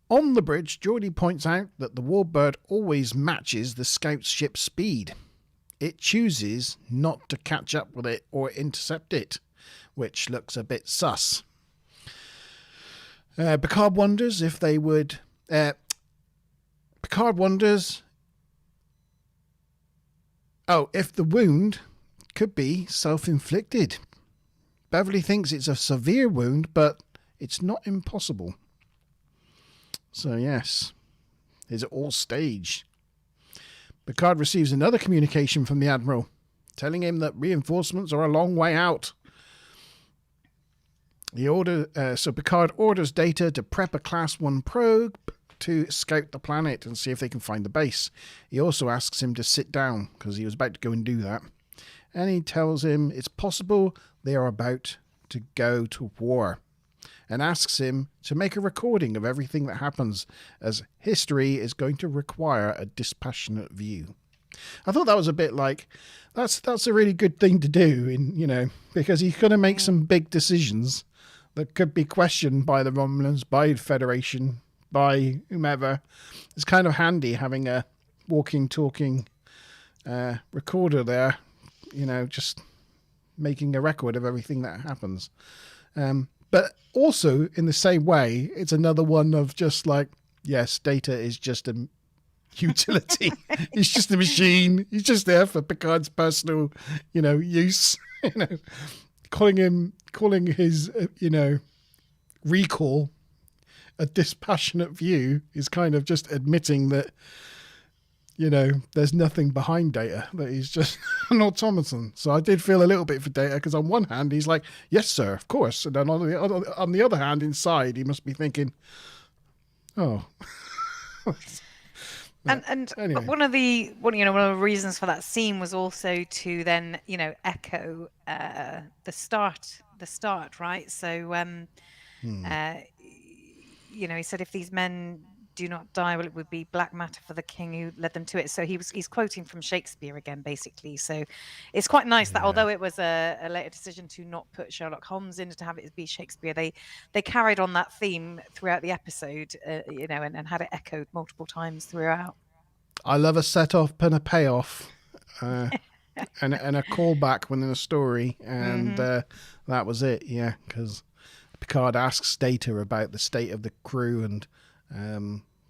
On the bridge, Geordi points out that the Warbird always matches the scout ship's speed. It chooses not to catch up with it or intercept it, which looks a bit sus. Picard wonders if they would... Picard wonders... if the wound could be self-inflicted. Beverly thinks it's a severe wound, but it's not impossible. So yes, is it all staged? Picard receives another communication from the Admiral, telling him that reinforcements are a long way out. So Picard orders Data to prep a Class 1 probe to scout the planet and see if they can find the base. He also asks him to sit down because he was about to go and do that. And he tells him it's possible they are about to go to war, and asks him to make a recording of everything that happens, as history is going to require a dispassionate view. I thought that was a bit like, that's a really good thing to do, because he's going to make some big decisions that could be questioned by the Romulans, by the Federation, by whomever. It's kind of handy having a walking, talking recorder there, just making a record of everything that happens. But also, in the same way, it's another one of just like, yes, Data is just a utility. He's just a machine. He's just there for Picard's personal, use. Calling his, recall a dispassionate view is kind of just admitting that, there's nothing behind Data, that he's just an automaton. So I did feel a little bit for Data, because on one hand he's like, yes sir, of course, and then on the other hand, inside he must be thinking, oh. And anyway. one of the reasons for that scene was also to then echo the start, right? So he said, if these men do not die, well, it would be black matter for the king who led them to it. So he's quoting from Shakespeare again, basically. So it's quite nice that although it was a later decision to not put Sherlock Holmes in, to have it be Shakespeare, they carried on that theme throughout the episode, and had it echoed multiple times throughout. I love a set off and a payoff, and a callback within a story, and that was it. Yeah, because Picard asks Data about the state of the crew and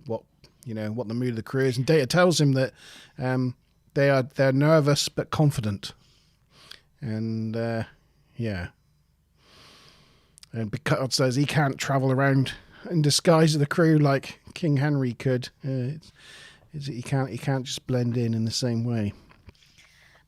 what the mood of the crew is, and Data tells him that they're nervous but confident, and and Picard says he can't travel around in disguise of the crew like King Henry could. He can't just blend in the same way.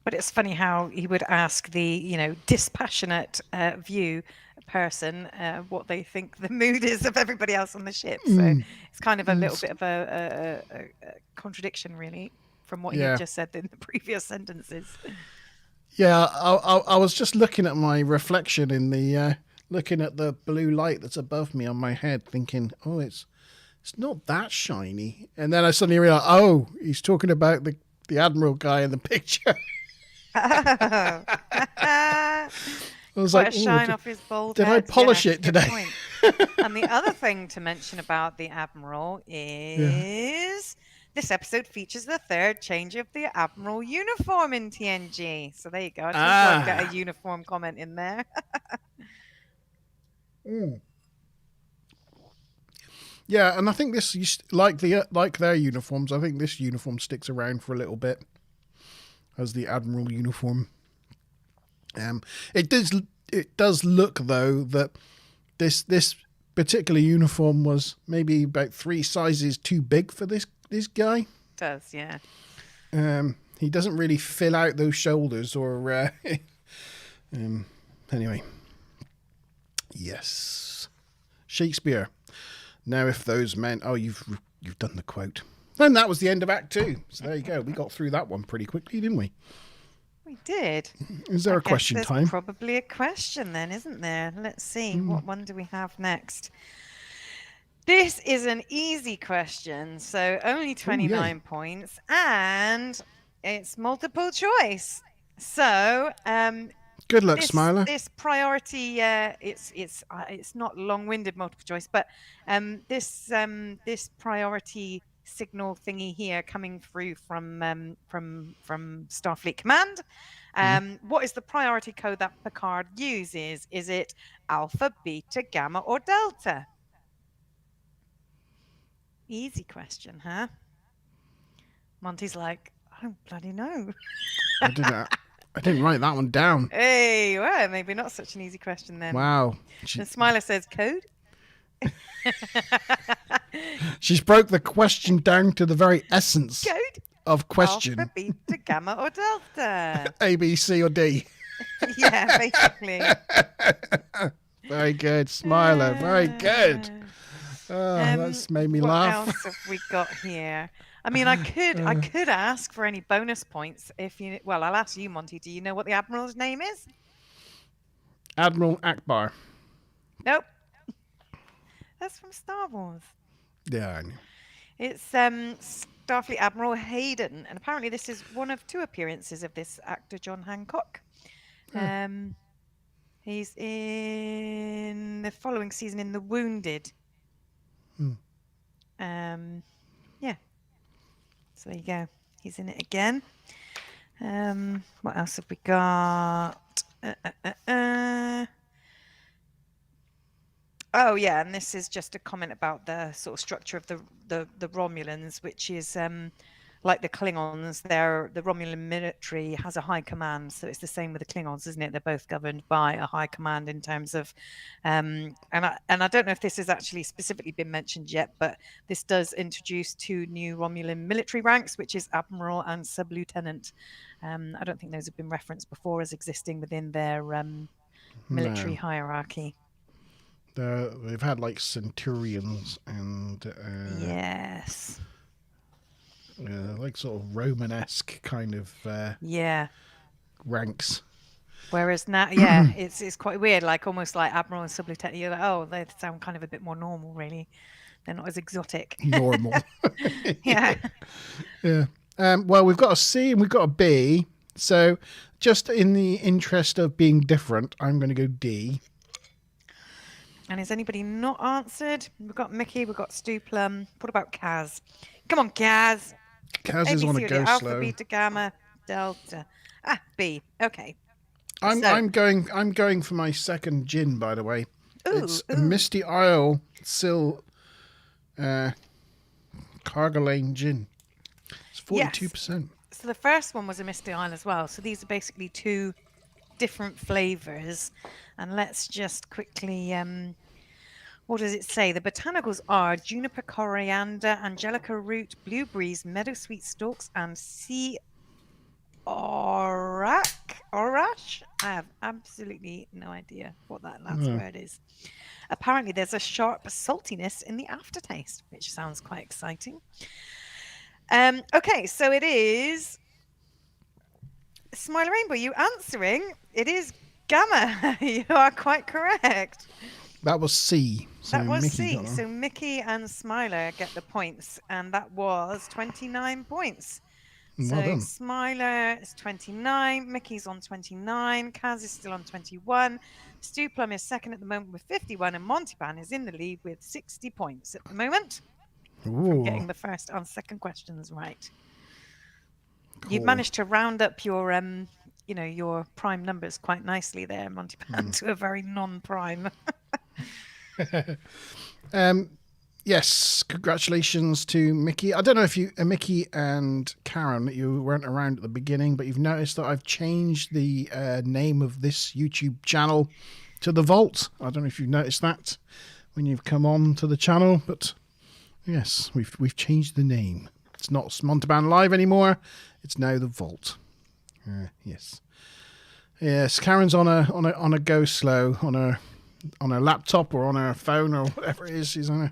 But it's funny how he would ask the dispassionate view person what they think the mood is of everybody else on the ship. So it's kind of a little bit of a contradiction, really, from what you just said in the previous sentences. Yeah, I was just looking at my reflection in the looking at the blue light that's above me on my head, thinking, oh, it's not that shiny, and then I suddenly realized, oh, he's talking about the Admiral guy in the picture. I was quite like, a shine off his bald did head. I polish it today? And the other thing to mention about the Admiral is this episode features the third change of the Admiral uniform in TNG. So there you go. I just wanted to get a uniform comment in there. Yeah, and I think this, like their uniforms, I think this uniform sticks around for a little bit as the Admiral uniform. It does look, though, that this particular uniform was maybe about 3 sizes too big for this guy. It does, yeah. He doesn't really fill out those shoulders, or anyway. Yes, Shakespeare. Now, if those men... Oh, you've done the quote. And that was the end of Act 2. So there you go. We got through that one pretty quickly, didn't we? We did. Is there a question time? Probably a question then, isn't there? Let's see. What one do we have next? This is an easy question. So only 29 points. And it's multiple choice. So... good luck, Smiler. This priority, it's not long-winded multiple choice, but this priority signal thingy here coming through from Starfleet Command. What is the priority code that Picard uses? Is it Alpha, Beta, Gamma, or Delta? Easy question, huh? Monty's like, I don't bloody know. I did that. I didn't write that one down. Hey, well, maybe not such an easy question then. Wow. The Smiler says code. She's broke the question down to the very essence Code. Of question. Alpha, Beta, Gamma, or Delta? A, B, C, or D. Yeah, basically. Very good. Smiler. Very good. That's made me laugh. What else have we got here? I mean, I could ask for any bonus points if you. Well, I'll ask you, Monty. Do you know what the admiral's name is? Admiral Akbar. Nope. That's from Star Wars. Yeah, I know. It's Starfleet Admiral Hayden, and apparently this is one of 2 appearances of this actor, John Hancock. He's in the following season in The Wounded. Yeah. So there you go. He's in it again. What else have we got? Oh yeah, and this is just a comment about the sort of structure of the Romulans, which is like the Klingons. The Romulan military has a high command, so it's the same with the Klingons, isn't it? They're both governed by a high command in terms of, and I don't know if this has actually specifically been mentioned yet, but this does introduce 2 new Romulan military ranks, which is Admiral and Sub-Lieutenant. I don't think those have been referenced before as existing within their military hierarchy. They've had like Centurions and yes, like sort of Romanesque kind of ranks. Whereas now, yeah, it's quite weird, like almost like Admiral and Sub-Lieutenant. You're like, oh, they sound kind of a bit more normal, really. They're not as exotic. Normal. Yeah. Yeah. Well, we've got a C and we've got a B. So just in the interest of being different, I'm going to go D. And has anybody not answered? We've got Mickey, we've got Stu Plum. What about Kaz? Come on, Kaz. Kaz is on a go Alpha, slow. Beta, Gamma, Delta. B. Okay. I'm going for my second gin, by the way. It's Misty Isle Sil Cargalane gin. It's 42%. Yes. So the first one was a Misty Isle as well. So these are basically 2 different flavors. And let's just quickly, what does it say? The botanicals are juniper, coriander, angelica root, blueberries, meadowsweet stalks, and sea orache. I have absolutely no idea what that last word is. Apparently, there's a sharp saltiness in the aftertaste, which sounds quite exciting. Okay, so it is Smile Rainbow. You answering? It is Gamma. You are quite correct. That was C. So that was Mickey C. So Mickey and Smiler get the points, and that was 29 points. Well so done. Smiler is 29, Mickey's on 29, Kaz is still on 21, Stu Plum is second at the moment with 51, and Montyban is in the lead with 60 points at the moment. From getting the first and second questions right. Cool. You've managed to round up your your prime numbers quite nicely there, Montyban, to a very non-prime. Yes, congratulations to Mickey. I don't know if Mickey and Karen, you weren't around at the beginning, but you've noticed that I've changed the name of this YouTube channel to The Vault. I don't know if you've noticed that when you've come on to the channel, but yes, we've changed the name. It's not Montyban Live anymore. It's now The Vault. Yes. Yes, Karen's on a go slow on her laptop or on her phone or whatever it is. She's a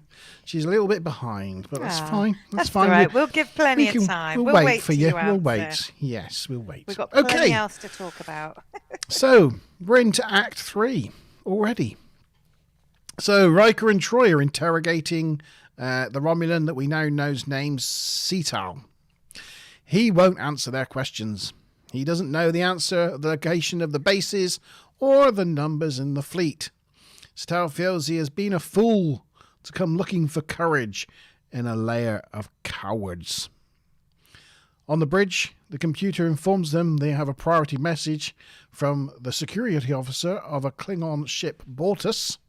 little bit behind, but that's fine. That's fine. All right. We'll give plenty of time. We'll wait for you. We'll wait. Yes, we'll wait. We've got plenty else to talk about. So we're into Act 3 already. So Riker and Troy are interrogating the Romulan that we now know's name's Cetal. He won't answer their questions. He doesn't know the answer, the location of the bases, or the numbers in the fleet. Cetal feels he has been a fool to come looking for courage in a lair of cowards. On the bridge, the computer informs them they have a priority message from the security officer of a Klingon ship, Bortus.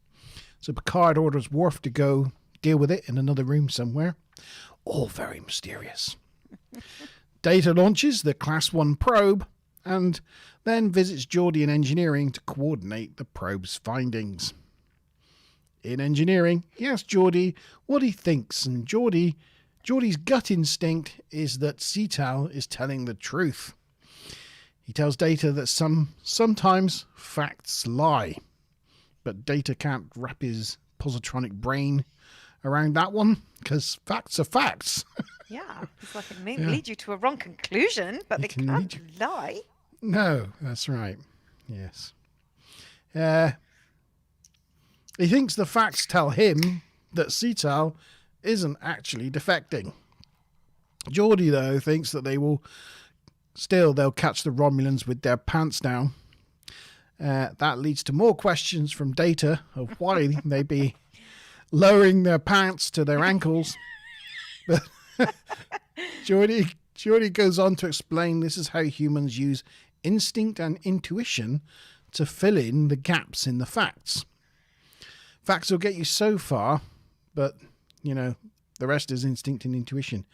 So Picard orders Worf to go deal with it in another room somewhere. All very mysterious. Data launches the Class 1 probe and then visits Geordi in engineering to coordinate the probe's findings. In engineering, he asks Geordi what he thinks, and Geordi's gut instinct is that Cetal is telling the truth. He tells Data that sometimes facts lie. but Data can't wrap his positronic brain around that one because facts are facts. Yeah, it's like it may lead you to a wrong conclusion, but they can't lie. No, that's right. Yes. He thinks the facts tell him that Cetal isn't actually defecting. Geordi, though, thinks that they'll catch the Romulans with their pants down. That leads to more questions from Data of why they be lowering their pants to their ankles. But Geordi goes on to explain this is how humans use instinct and intuition to fill in the gaps in the facts. Facts will get you so far, but, the rest is instinct and intuition.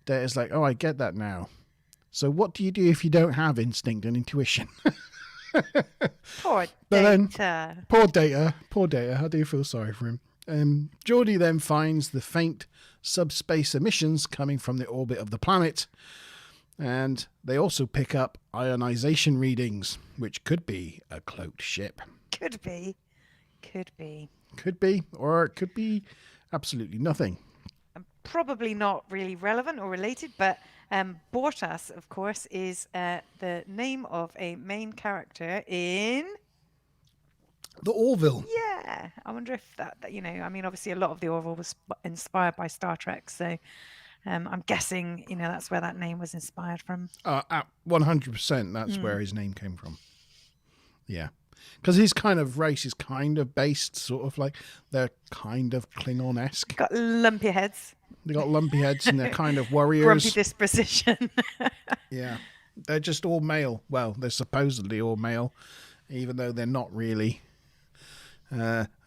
Data's like, oh, I get that now. So what do you do if you don't have instinct and intuition? Poor Data. Poor Data. I do feel sorry for him. Geordi then finds the faint subspace emissions coming from the orbit of the planet, and they also pick up ionization readings, which could be a cloaked ship. Could be, or it could be absolutely nothing. Probably not really relevant or related, but Bortas, of course, is the name of a main character in the Orville. Yeah, I wonder if that obviously a lot of the Orville was inspired by Star Trek, so I'm guessing that's where that name was inspired from. 100%, that's where his name came from. Yeah. Because his kind of race is kind of based sort of like they're kind of Klingon-esque. Got lumpy heads. They got lumpy heads and they're kind of warriors. Grumpy disposition. Yeah. They're just all male. Well, they're supposedly all male, even though they're not really.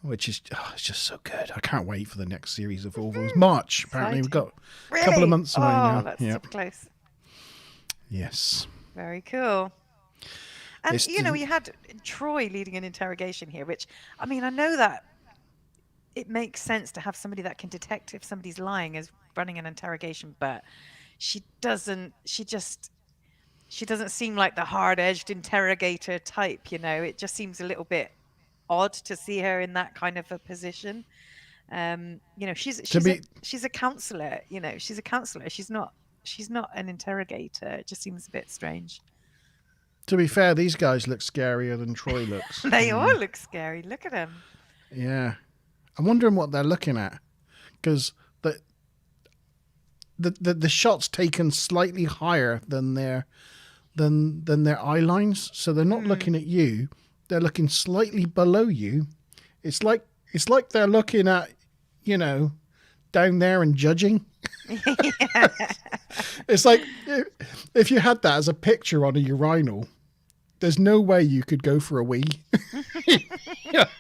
Which is it's just so good. I can't wait for the next series of Orville's. March, apparently. We've got a couple of months away now. That's so close. Yes. Very cool. And, you had Troy leading an interrogation here, which, I know that it makes sense to have somebody that can detect if somebody's lying as running an interrogation, but she doesn't seem like the hard-edged interrogator type, It just seems a little bit odd to see her in that kind of a position. She's a counselor, she's a counselor. She's not an interrogator. It just seems a bit strange. To be fair, these guys look scarier than Troy looks. They all look scary. Look at them. Yeah. I'm wondering what they're looking at. Because the shot's taken slightly higher than their eye lines. So they're not looking at you. They're looking slightly below you. It's like they're looking at, down there and judging. Yeah. It's like if you had that as a picture on a urinal, there's no way you could go for a wee.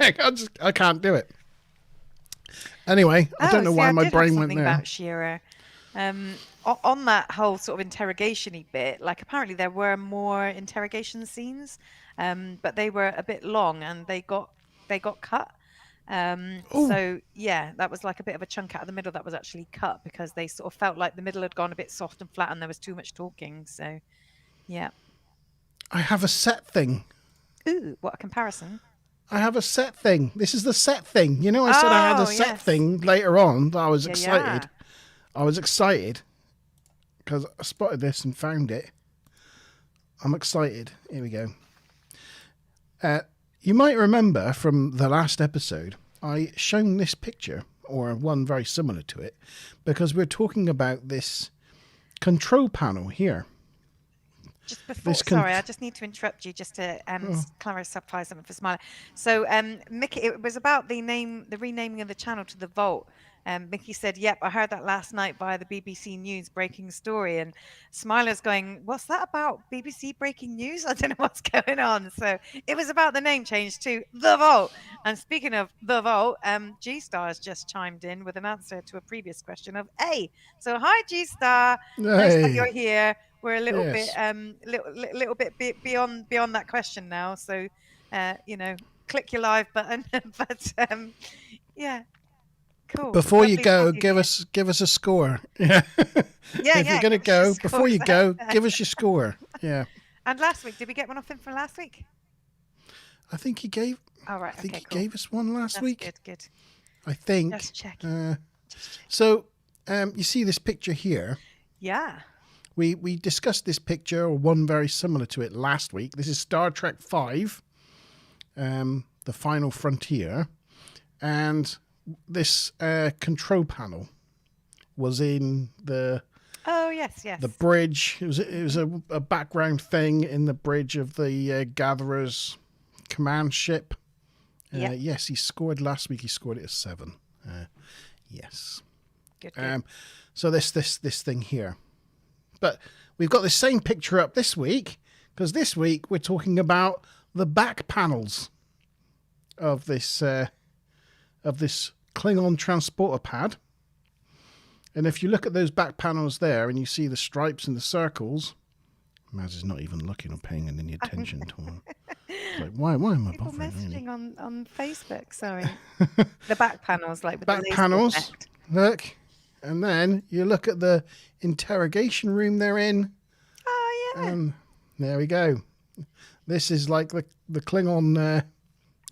I can't do it. Anyway, I don't know why my brain went there. About Cheron. On that whole sort of interrogation-y bit, like apparently there were more interrogation scenes, but they were a bit long and they got cut. So yeah, that was like a bit of a chunk out of the middle that was actually cut because they sort of felt like the middle had gone a bit soft and flat and there was too much talking. So yeah. I have a set thing. Ooh, what a comparison. I have a set thing. This is the set thing. I said I had a set thing later on. I was excited. Yeah. I was excited because I spotted this and found it. I'm excited. Here we go. You might remember from the last episode, I shown this picture, or one very similar to it, because we're talking about this control panel here. Just before, sorry, I just need to interrupt you just to clarify something for Smiler. So, Mickey, it was about the renaming of the channel to The Vault. Mickey said, yep, I heard that last night via the BBC News breaking story. And Smiler's going, what's that about? BBC breaking news? I don't know what's going on. So it was about the name change to The Vault. And speaking of The Vault, G-Star has just chimed in with an answer to a previous question of A. So hi, G-Star. Hey. Nice that you're here. We're a little bit beyond that question now. So, click your live button. But yeah. Cool. Before you go, give us a score. Yeah. Yeah. If you're gonna go, before you go, give us your score. Yeah. And last week, did we get one off him from last week? I think he gave. All right. I think Okay. he Cool. gave us one last week. Good. Good. I think. Just check. So, you see this picture here. Yeah. We discussed this picture, or one very similar to it, last week. This is Star Trek V, The Final Frontier, and this control panel was in the. Oh yes. The bridge. It was a background thing in the bridge of the Gatherer's command ship. Yes, he scored last week. He scored it a 7. Yes. Good. So this thing here, but we've got the same picture up this week, because this week we're talking about the back panels of this Klingon transporter pad. And if you look at those back panels there and you see the stripes and the circles, Maz is not even looking or paying any attention to them. Like, why am I People bothering? messaging Really? on Facebook. Sorry. The back panels, like with Back the laser panels. effect. Look, and then you look at the interrogation room they're in. Oh yeah. And there we go. This is like the Klingon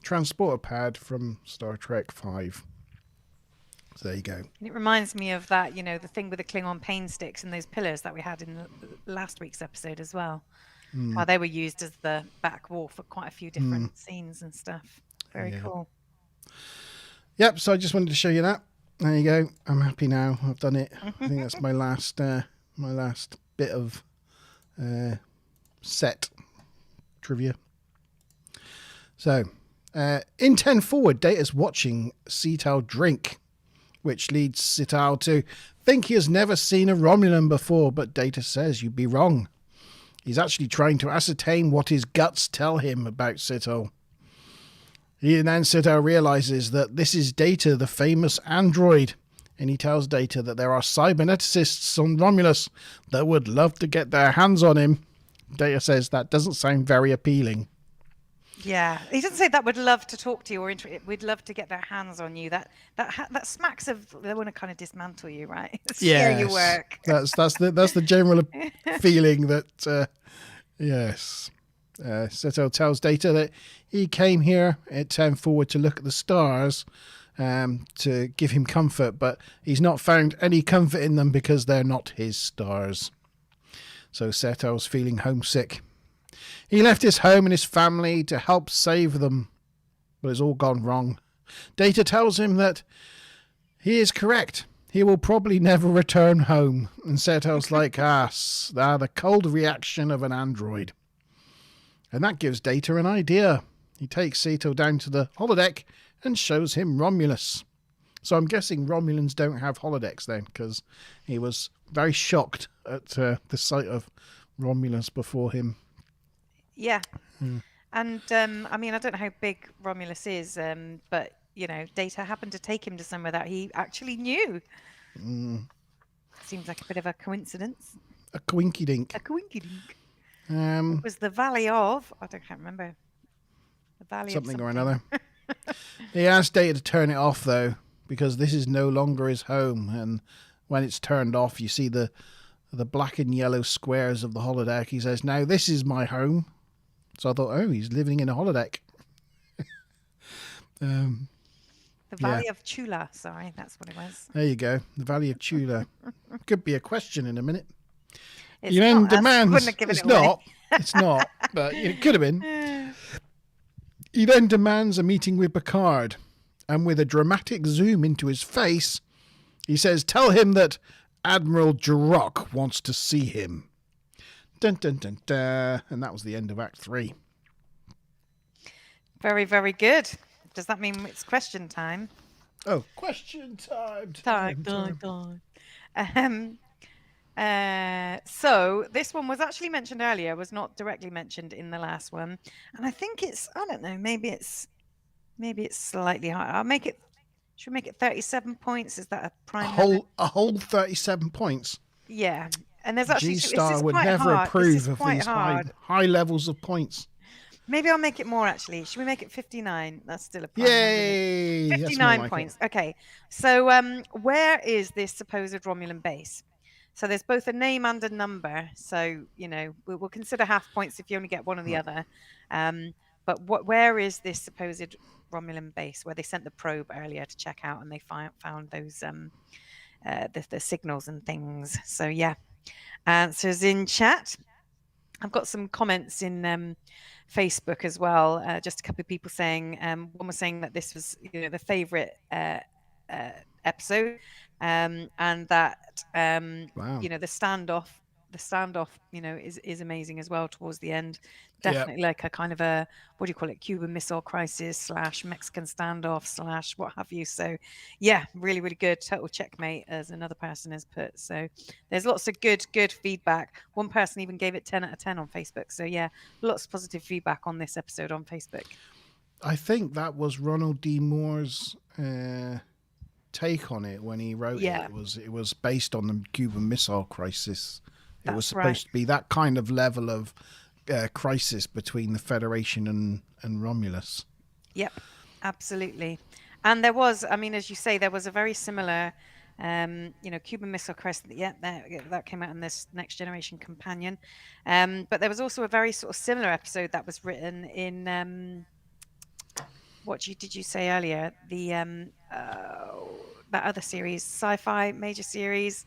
transporter pad from Star Trek V. So there you go. And it reminds me of that, the thing with the Klingon pain sticks and those pillars that we had in the last week's episode as well. How they were used as the back wall for quite a few different scenes and stuff. Very cool. Yep. So I just wanted to show you that. There you go. I'm happy now. I've done it. I think that's my last bit of set trivia. So in 10 forward, Data's watching Sital drink, which leads Sital to think he has never seen a Romulan before, but Data says you'd be wrong. He's actually trying to ascertain what his guts tell him about Sital. Then Sital realizes that this is Data, the famous android, and he tells Data that there are cyberneticists on Romulus that would love to get their hands on him. Data says that doesn't sound very appealing. Yeah, he doesn't say that would love to talk to you or we'd love to get their hands on you. That smacks of they want to kind of dismantle you, right? Steer your work. That's the general feeling that yes. Sital tells Data that he came here at 10 forward to look at the stars to give him comfort, but he's not found any comfort in them because they're not his stars. So Sital's feeling homesick. He left his home and his family to help save them, but it's all gone wrong. Data tells him that he is correct. He will probably never return home. And Sital's like, the cold reaction of an android. And that gives Data an idea. He takes Sital down to the holodeck and shows him Romulus. So I'm guessing Romulans don't have holodecks then, because he was very shocked at the sight of Romulus before him. Yeah. And I mean, I don't know how big Romulus is, but Data happened to take him to somewhere that he actually knew. Seems like a bit of a coincidence. A coinky-dink. It was the Valley of, I can't remember. The Valley something of or another. He asked Data to turn it off though, because this is no longer his home, and when it's turned off you see the black and yellow squares of the holodeck. He says, now this is my home. So I thought, he's living in a holodeck. The Valley of Chula, sorry, that's what it was. There you go, the Valley of Chula. Could be a question in a minute. It's you then not, demands. wouldn't have given it's it away. not. It's not. But it could have been. He then demands a meeting with Picard, and with a dramatic zoom into his face, he says, "Tell him that Admiral Jirok wants to see him." Dun, dun, dun, dun. And that was the end of Act 3. Very, very good. Does that mean it's question time? Oh, question time. So this one was actually mentioned earlier, was not directly mentioned in the last one. And I think it's, I don't know, maybe it's slightly higher. Should we make it 37 points? Is that a prime? A whole 37 points. Yeah. And there's actually G-Star would never approve of these high levels of points. Maybe I'll make it more, actually. Should we make it 59? That's still a prime. Yay! 59 points. Okay. So where is this supposed Romulan base? So there's both a name and a number. So, we'll consider half points if you only get one or the other. but where is this supposed Romulan base where they sent the probe earlier to check out, and they found those the signals and things? So yeah, answers in chat. I've got some comments in Facebook as well. Just a couple of people saying, one was saying that this was, the favourite episode, and that Wow. the standoff, is amazing as well towards the end. Definitely like a kind of a, what do you call it, Cuban Missile Crisis / Mexican standoff / what have you. So yeah, really, really good. Total checkmate, as another person has put. So there's lots of good feedback. One person even gave it 10 out of 10 on Facebook. So yeah, lots of positive feedback on this episode on Facebook. I think that was Ronald D. Moore's take on it when he wrote it. It was based on the Cuban Missile Crisis. It was supposed to be that kind of level of crisis between the Federation and Romulus. Yep, absolutely. And there was, as you say, there was a very similar, Cuban Missile Crisis. Yeah, that came out in this Next Generation Companion. But there was also a very sort of similar episode that was written in, what did you say earlier? The that other series, sci-fi major series,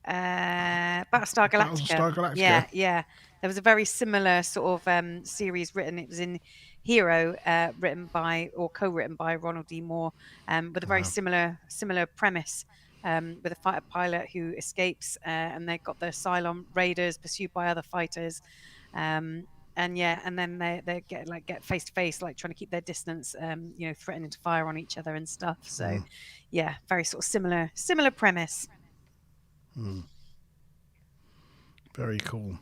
Battlestar Galactica. Yeah. There was a very similar sort of series written. It was in Hero, co-written by Ronald D. Moore, with a very similar premise, with a fighter pilot who escapes, and they've got the Cylon raiders pursued by other fighters, and then they get face to face, like trying to keep their distance, threatening to fire on each other and stuff. So, yeah, very sort of similar premise. Very cool.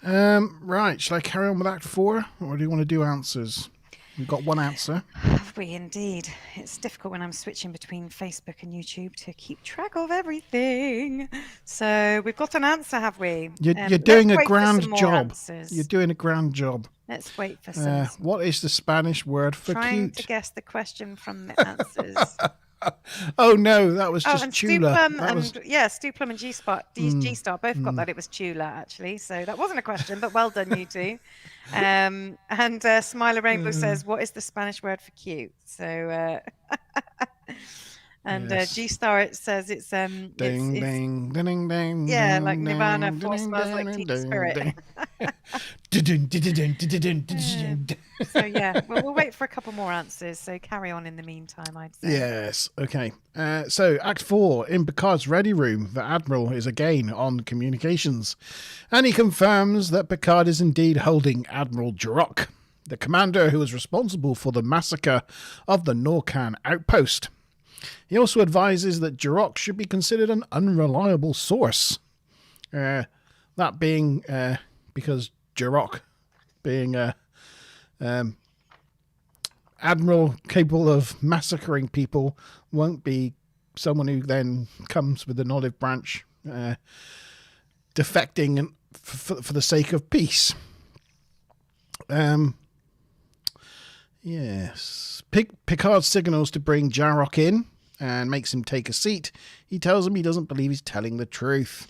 Right, shall I carry on with Act 4, or do you want to do answers? We've got one answer. Have we indeed? It's difficult when I'm switching between Facebook and YouTube to keep track of everything. So we've got an answer, have we? You're doing a grand job. You're doing a grand job. Let's wait for some. What is the Spanish word for trying cute? To guess the question from the answers. Oh no, that was just and Chula. Stuplum and G-Star both got that. It was Chula, actually. So that wasn't a question, but well done, you two. And Smiler Rainbow says, what is the Spanish word for cute? So, G-Star, it says it's ding, ding, ding, ding. Yeah, like Nirvana, Force smells like Teen Spirit. So yeah, we'll wait for a couple more answers. So carry on in the meantime, I'd say. Yes, okay. So Act 4, in Picard's ready room, the Admiral is again on communications, and he confirms that Picard is indeed holding Admiral Jirok, the commander who was responsible for the massacre of the Norcan outpost. He also advises that Jirok should be considered an unreliable source. That being because Jirok, being a admiral capable of massacring people, won't be someone who then comes with an olive branch, defecting for the sake of peace. Yes. Picard signals to bring Jirok in and makes him take a seat. He tells him he doesn't believe he's telling the truth.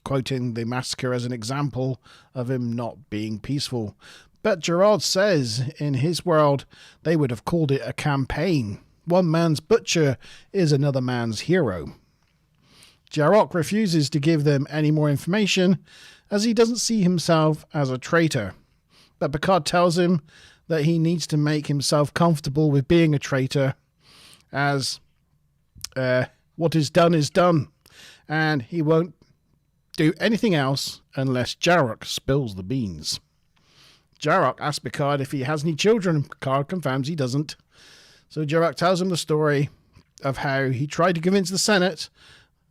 Quoting the massacre as an example of him not being peaceful. But Gerard says in his world they would have called it a campaign. One man's butcher is another man's hero. Jirok refuses to give them any more information as he doesn't see himself as a traitor. But Picard tells him that he needs to make himself comfortable with being a traitor, as what is done, and he won't do anything else unless Jirok spills the beans. Jirok asks Picard if he has any children, and Picard confirms he doesn't. So Jirok tells him the story of how he tried to convince the Senate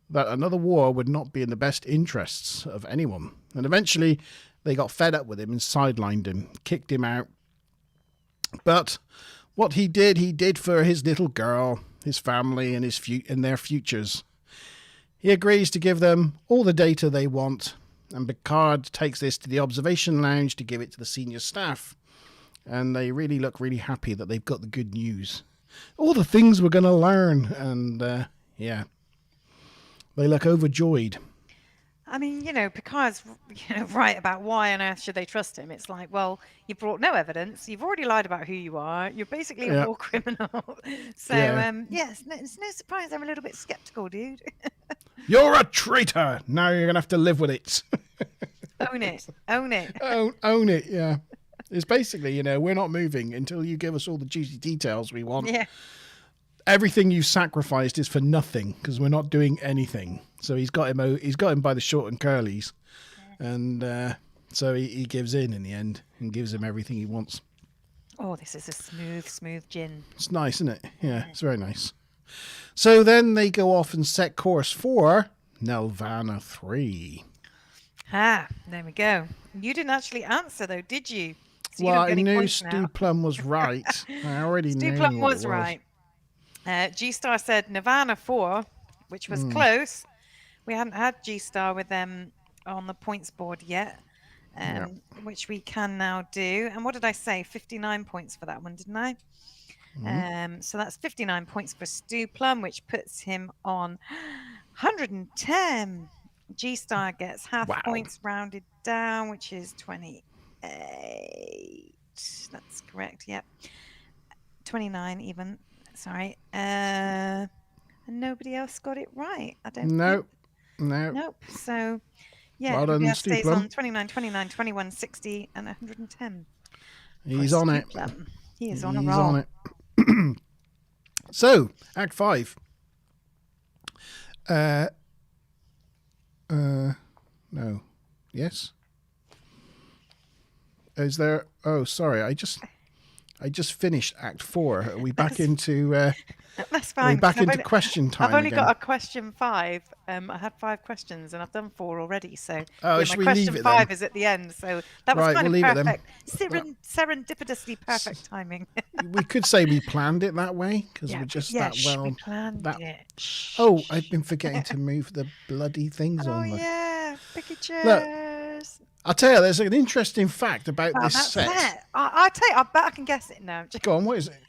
that another war would not be in the best interests of anyone. And eventually they got fed up with him and sidelined him, kicked him out. But what he did for his little girl, his family, and their futures. He agrees to give them all the data they want, and Picard takes this to the observation lounge to give it to the senior staff. And they really look really happy that they've got the good news. All the things we're going to learn, and they look overjoyed. I mean, Picard's right about why on earth should they trust him. It's like, well, you brought no evidence. You've already lied about who you are. You're basically a Yeah, war criminal. So, yeah. yes, it's no surprise I'm a little bit skeptical, dude. You're a traitor. Now you're gonna have to live with it. Own it. Own it. Own it. Yeah. It's basically, we're not moving until you give us all the juicy details we want. Yeah. Everything you sacrificed is for nothing because we're not doing anything. So he's got him. He's got him by the short and curlies, and so he gives in the end and gives him everything he wants. Oh, this is a smooth gin. It's nice, isn't it? Yeah, it's very nice. So then they go off and set course for Nelvana 3. Ah, there we go. You didn't actually answer though, did you? So you Well, don't get I any knew points Stu now. Plum was right. I already knew Stu Plum what was it right. G-Star said Nirvana 4, which was close. We hadn't had G-Star with them on the points board yet, which we can now do. And what did I say? 59 points for that one, didn't I? So that's 59 points for Stu Plum, which puts him on 110. G-Star gets half points rounded down, which is 28. That's correct, yep. 29 even. Sorry. And nobody else got it right. I don't think. Nope. So, yeah, Well done, Stu stays Plum. on 29, 29, 21, 60, and 110. He's on it. Plum. He is on a roll. He's on it. So, Act 5. No. Yes? Is there... Oh, sorry. I just finished Act 4. Are we back into... That's fine. Are we back into question time I've only again? got a question 5. I had 5 questions and I've done 4 already. So Oh, my should we question leave it 5 then? is at the end. So that was Right, kind we'll leave of it then. perfect. Serendipitously perfect timing. We could say we planned it that way because we're just that well. We planned it. Oh, I've been forgetting to move the bloody things on. Oh yeah, pictures. Look, I'll tell you, there's an interesting fact about this set. I'll tell you, I bet I can guess it now. Go on, what is it?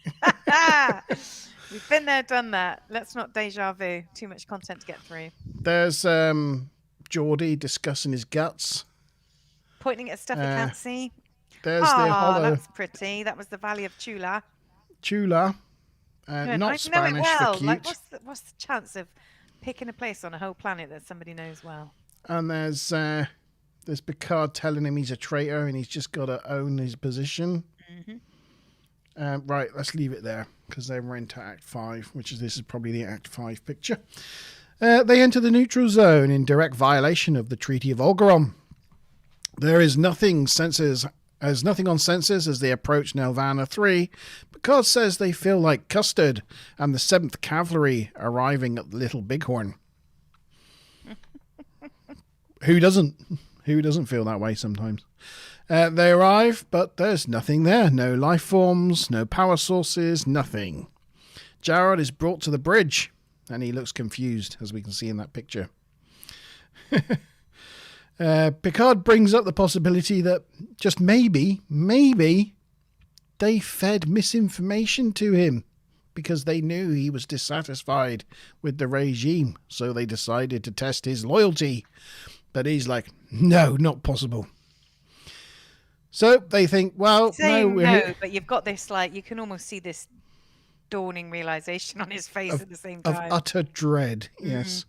We've been there, done that. Let's not deja vu. Too much content to get through. There's Geordie discussing his guts. Pointing at stuff he can't see. There's the hollow. That's pretty. That was the Valley of Chula. Not I Spanish know it well. for cute. Like, what's the chance of picking a place on a whole planet that somebody knows well? And there's Picard telling him he's a traitor and he's just got to own his position. Right, let's leave it there because then we're into Act 5, this is probably the Act 5 picture. They enter the neutral zone in direct violation of the Treaty of Olgaron. There is nothing on sensors as they approach Nelvana 3. Picard says they feel like custard and the 7th Cavalry arriving at the Little Bighorn. Who doesn't? Who doesn't feel that way sometimes? They arrive, but there's nothing there. No life forms, no power sources, nothing. Jared is brought to the bridge, and he looks confused, as we can see in that picture. Picard brings up the possibility that just maybe, they fed misinformation to him because they knew he was dissatisfied with the regime, so they decided to test his loyalty. But he's like, no, not possible. So they think, well, but you've got this, like, you can almost see this dawning realization on his face at the same time. Of utter dread, yes.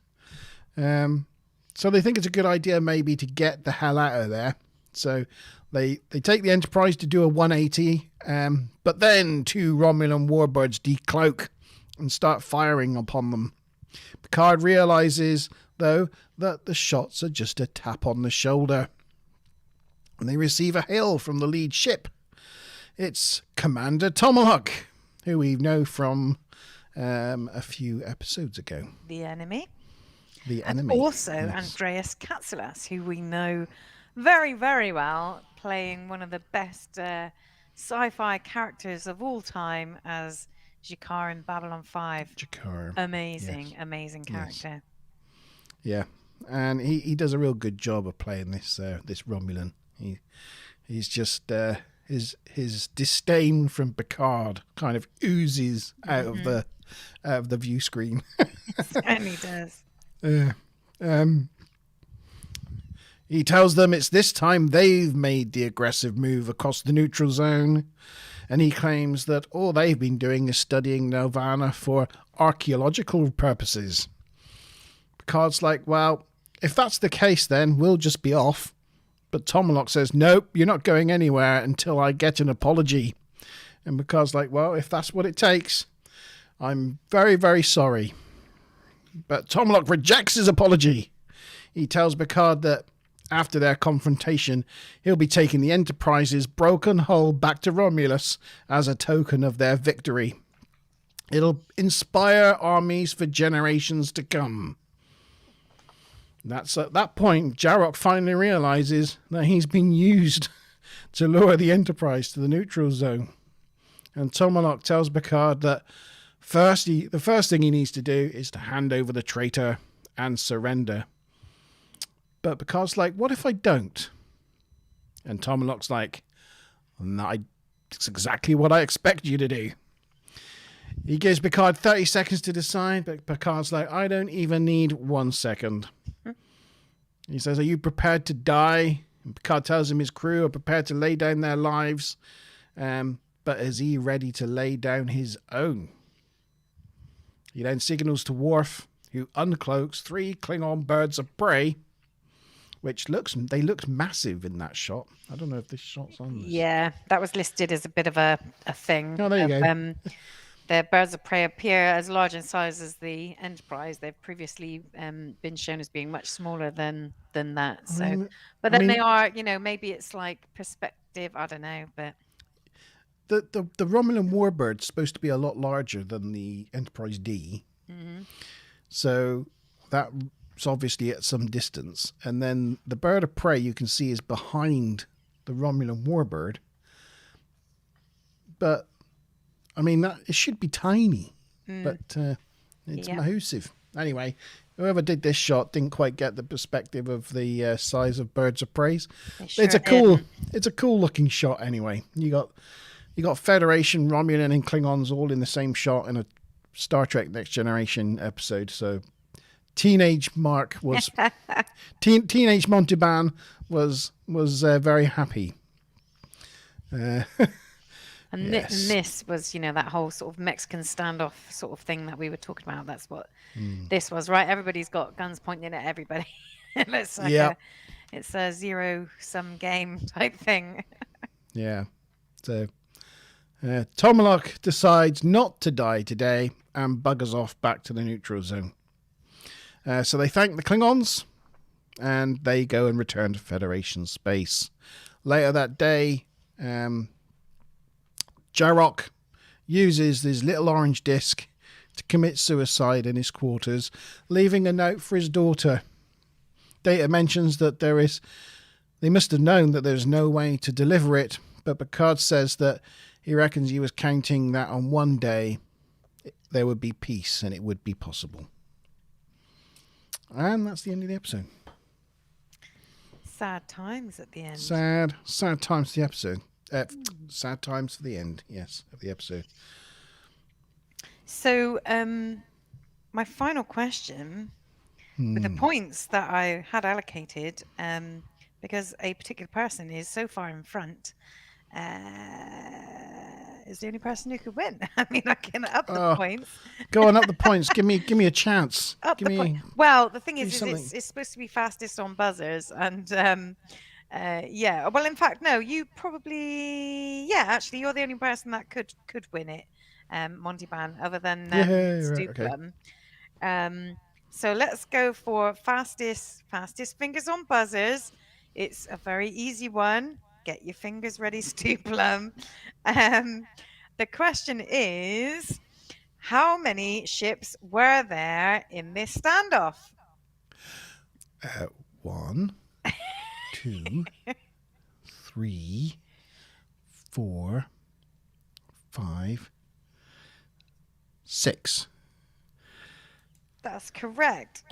So they think it's a good idea maybe to get the hell out of there. So they take the Enterprise to do a 180, but then 2 Romulan warbirds decloak and start firing upon them. Picard realizes, though, that the shots are just a tap on the shoulder. And they receive a hail from the lead ship. It's Commander Tomahawk, who we know from a few episodes ago. The enemy. And also Andreas Katsulas, who we know very, very well, playing one of the best sci-fi characters of all time as G'Kar in Babylon 5. G'Kar. Amazing character. Yes. Yeah, and he does a real good job of playing this Romulan. He's just his disdain from Picard kind of oozes out of the view screen. And he does. He tells them it's this time they've made the aggressive move across the neutral zone, and he claims that all they've been doing is studying Nelvana for archaeological purposes. Picard's like, well, if that's the case, then we'll just be off. But Tomalak says, nope, you're not going anywhere until I get an apology. And Picard's like, well, if that's what it takes, I'm very, very sorry. But Tomalak rejects his apology. He tells Picard that after their confrontation, he'll be taking the Enterprise's broken hull back to Romulus as a token of their victory. It'll inspire armies for generations to come. That's at that point, Jarok finally realizes that he's been used to lure the Enterprise to the neutral zone. And Tomalak tells Picard that the first thing he needs to do is to hand over the traitor and surrender. But Picard's like, what if I don't? And Tomalak's like, that's exactly what I expect you to do. He gives Picard 30 seconds to decide, but Picard's like, I don't even need 1 second. He says, are you prepared to die? And Picard tells him his crew are prepared to lay down their lives, but is he ready to lay down his own? He then signals to Worf, who uncloaks 3 Klingon birds of prey, which looked massive in that shot. I don't know if this shot's on this. Yeah, that was listed as a bit of a thing. Oh, there you go. The birds of prey appear as large in size as the Enterprise. They've previously been shown as being much smaller than that. So, they are, maybe it's like perspective. I don't know, but the Romulan Warbird's supposed to be a lot larger than the Enterprise D. Mm-hmm. So that's obviously at some distance. And then the bird of prey you can see is behind the Romulan Warbird. But I mean, it should be tiny, but it's massive. Anyway, whoever did this shot didn't quite get the perspective of the size of birds of prey. It's a cool looking shot. Anyway, you got Federation, Romulan, and Klingons all in the same shot in a Star Trek Next Generation episode. So, Teenage Mark was Teenage Montalban was very happy. And yes. This was, that whole sort of Mexican standoff sort of thing that we were talking about. That's what this was, right? Everybody's got guns pointing at everybody. It's a zero-sum game type thing. Yeah. So Tomalak decides not to die today and buggers off back to the neutral zone. So they thank the Klingons and they go and return to Federation space. Later that day, Jarok uses this little orange disc to commit suicide in his quarters, leaving a note for his daughter. Data mentions that they must have known that there's no way to deliver it, but Picard says that he reckons he was counting that on one day there would be peace and it would be possible. And that's the end of the episode. Sad times at the end. Sad times to the episode. Sad times to the end, yes, of the episode. So, my final question, with the points that I had allocated, because a particular person is so far in front, is the only person who could win. I mean, I can up the points. Go on, up the points. Give me a chance. Well, the thing is it's supposed to be fastest on buzzers, and well, in fact, no, you probably, actually, you're the only person that could win it, Montalban, other than Stu Plum. Okay. So let's go for fastest fingers on buzzers. It's a very easy one. Get your fingers ready, Stu Plum. The question is, how many ships were there in this standoff? 1, 2, 3, 4, 5, 6. That's correct.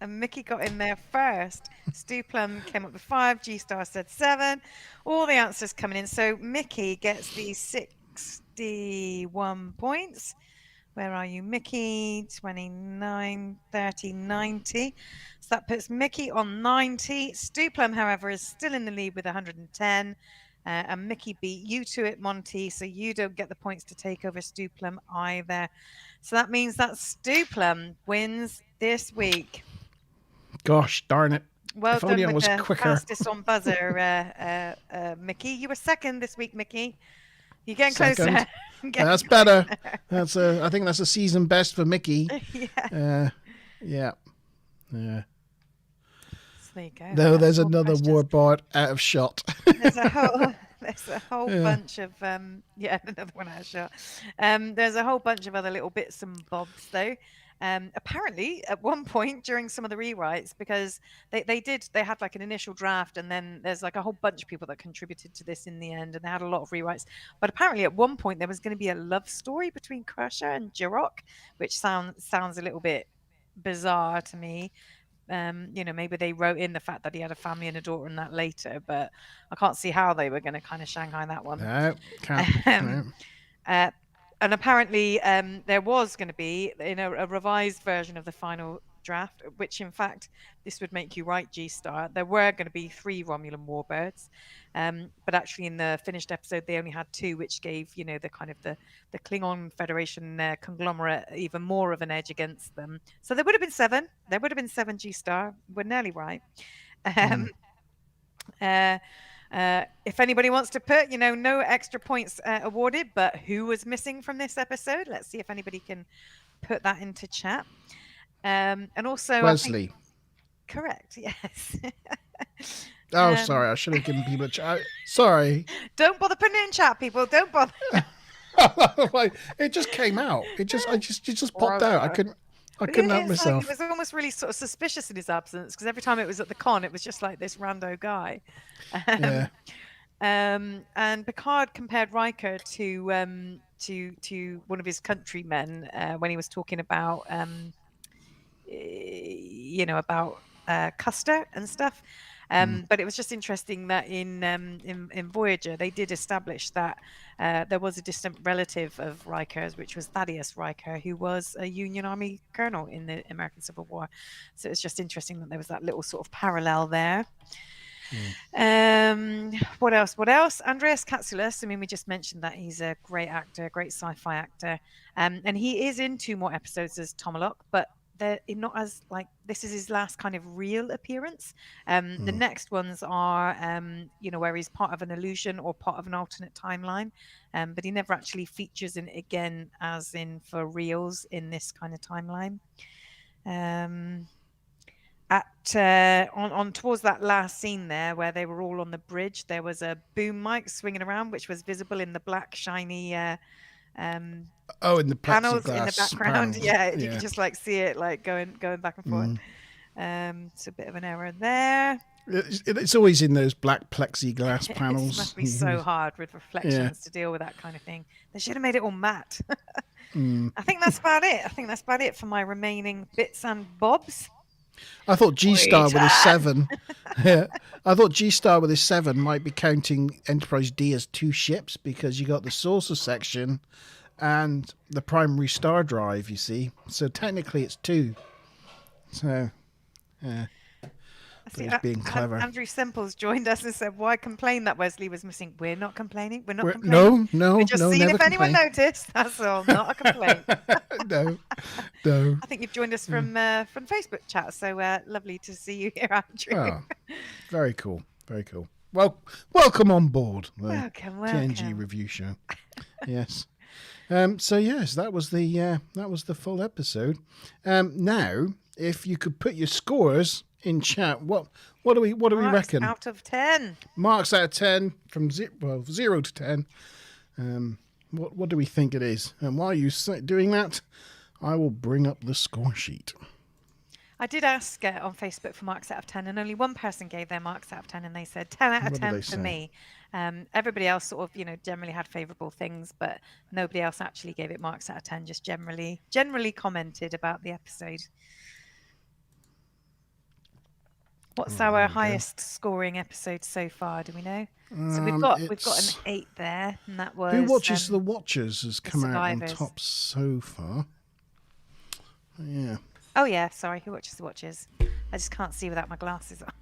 And Mickey got in there first. Stu Plum came up with 5. G-Star said 7. All the answers coming in. So Mickey gets the 61 points. Where are you, Mickey? 29, 30, 90. So that puts Mickey on 90. Stuplum, however, is still in the lead with 110. And Mickey beat you to it, Monty, so you don't get the points to take over Stuplum either. So that means that Stuplum wins this week. Gosh, darn it. Well if done only I with was the quicker. fastest on buzzer, Mickey. You were second this week, Mickey. You're getting closer. That's better. That's I think that's a season best for Mickey. Yeah. Yeah. So there you go. No, there's another warbot out of shot. There's a whole bunch of another one out of shot. There's a whole bunch of other little bits and bobs though. Apparently at one point during some of the rewrites, because they had like an initial draft, and then there's like a whole bunch of people that contributed to this in the end, and they had a lot of rewrites. But apparently at one point there was going to be a love story between Crusher and Jirok, which sounds a little bit bizarre to me. Maybe they wrote in the fact that he had a family and a daughter and that later, but I can't see how they were going to kind of Shanghai that one. No, can't. And apparently there was going to be a revised version of the final draft, which in fact, this would make you right, G-Star. There were going to be 3 Romulan warbirds, but actually in the finished episode, they only had 2, which gave, the kind of the Klingon Federation conglomerate even more of an edge against them. So there would have been 7. There would have been 7 G-Star. We're nearly right. If anybody wants to put, no extra points awarded, but who was missing from this episode? Let's see if anybody can put that into chat. And also Wesley. Correct. Yes. Sorry. I should have given people a chat. Sorry. Don't bother putting it in chat, people. Don't bother. It just came out. It just popped out. I couldn't help myself. It was almost really sort of suspicious in his absence, because every time it was at the con, it was just like this rando guy. And Picard compared Riker to one of his countrymen when he was talking about about Custer and stuff. But it was just interesting that in Voyager they did establish that there was a distant relative of Riker's, which was Thaddeus Riker, who was a Union Army colonel in the American Civil War. So it's just interesting that there was that little sort of parallel there. What else? Andreas Katsulas. I mean, we just mentioned that he's a great actor, great sci-fi actor, and he is in 2 more episodes as Tomalok, but they're not as this is his last kind of real appearance. The next ones are where he's part of an illusion or part of an alternate timeline, but he never actually features in it again as in for reals in this kind of timeline. On towards that last scene there where they were all on the bridge, there was a boom mic swinging around, which was visible in the black shiny in the panels in the background. Panels. Yeah, you could just see it going back and forth. It's a bit of an error there. It's always in those black plexiglass panels. It must be so hard with reflections to deal with that kind of thing. They should have made it all matte. I think that's about it for my remaining bits and bobs. I thought G-Star with his 7. I thought G-Star with his 7 might be counting Enterprise D as 2 ships, because you got the saucer section and the primary star drive, you see. So technically it's 2. So, he's being clever. Andrew Semple's joined us and said, "Why complain that Wesley was missing?" We're not complaining. We're not complaining. No. We're just seeing if anyone noticed. That's all. Not a complaint. No. I think you've joined us from Facebook chat. So lovely to see you here, Andrew. Oh, very cool. Very cool. Well, welcome on board. Welcome. TNG review show. Yes. Yes, that was the full episode. Now, if you could put your scores in chat, what do we reckon? Out of 10. Marks out of 10 from 0 to 10. What do we think it is? And while you're doing that, I will bring up the score sheet. I did ask on Facebook for marks out of 10, and only one person gave their marks out of 10, and they said 10 out of 10 for me. Everybody else sort of, generally had favourable things, but nobody else actually gave it marks out of 10, just generally commented about the episode. What's our highest scoring episode so far? Do we know? So we've got an 8 there, and that was Who Watches the Watchers has come out on Survivors. top so far. Yeah. Oh yeah, sorry. Who Watches the Watchers? I just can't see without my glasses on.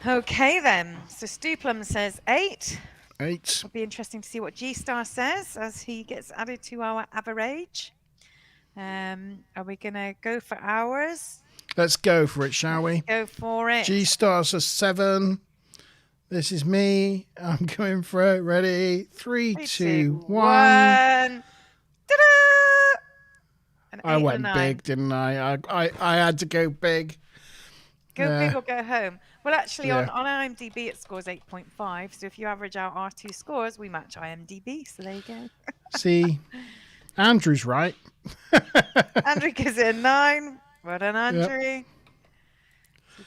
Okay, then. So Stuplum says 8. 8. It'll be interesting to see what G-Star says as he gets added to our average. Are we going to go for hours? Let's go for it, shall we? Go for it. G-Star's a 7. This is me. I'm going for it. Ready? 3, 2, 1. Ta-da! I went big, didn't I? I had to go big. Go big or go home. Well, actually, on IMDb, it scores 8.5. So if you average out our 2 scores, we match IMDb. So there you go. See, Andrew's right. Andrew gives it a 9. Well done, Andrew. Yep.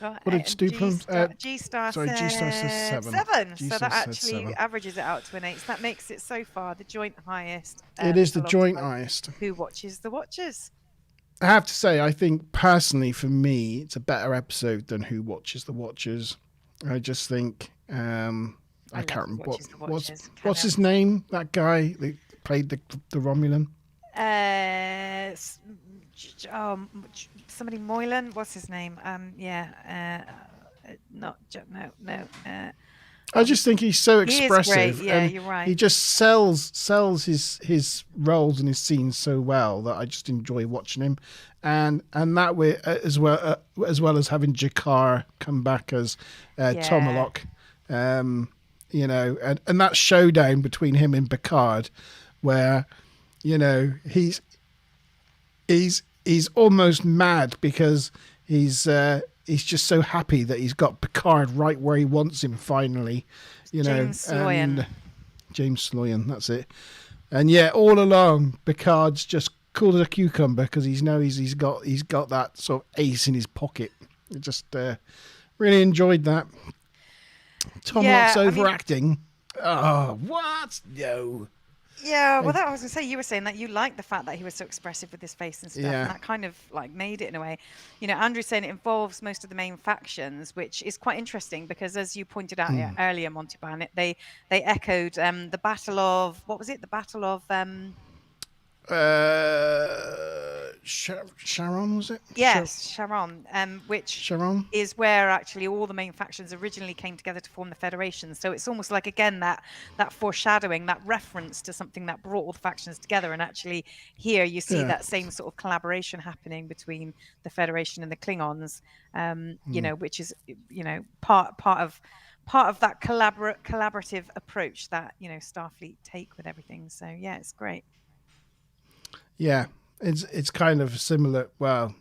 What did Stuplum? G-Star sorry, G-Star says 7. 7. G-Star So that said actually 7. averages it out to an 8. So that makes it so far the joint highest. It is the joint highest. Who watches the Watchers? I have to say, I think personally for me, it's a better episode than Who Watches the Watchers. I just think I can't remember what's his name. That guy that played the Romulan. Somebody Moylan. What's his name? I just think he's so expressive. He is great. Yeah, and you're right. He just sells his roles and his scenes so well that I just enjoy watching him, and that way as well as having Jakar come back as Tomalok, you know, and that showdown between him and Picard, where you know he's almost mad because he's just so happy that he's got Picard right where he wants him finally, you know. James Sloyan. James Sloyan, that's it. And yeah, all along Picard's just cool as a cucumber because he's got that sort of ace in his pocket. I just really enjoyed that. Tom Locke's overacting. Oh, what? No. Yeah, well, that I was going to say, you were saying that you liked the fact that he was so expressive with his face and stuff, and that kind of like made it in a way. You know, Andrew's saying it involves most of the main factions, which is quite interesting because, as you pointed out earlier, Monty Barnett, they echoed the Battle of, what was it? The Battle of Cheron, was it? Yes, Cheron, which is where actually all the main factions originally came together to form the Federation. So it's almost like, again, that foreshadowing, that reference to something that brought all the factions together. And actually here you see that same sort of collaboration happening between the Federation and the Klingons, you know, which is, you know, part of that collaborative approach that, you know, Starfleet take with everything. So yeah, it's great. Yeah, it's kind of similar. Well,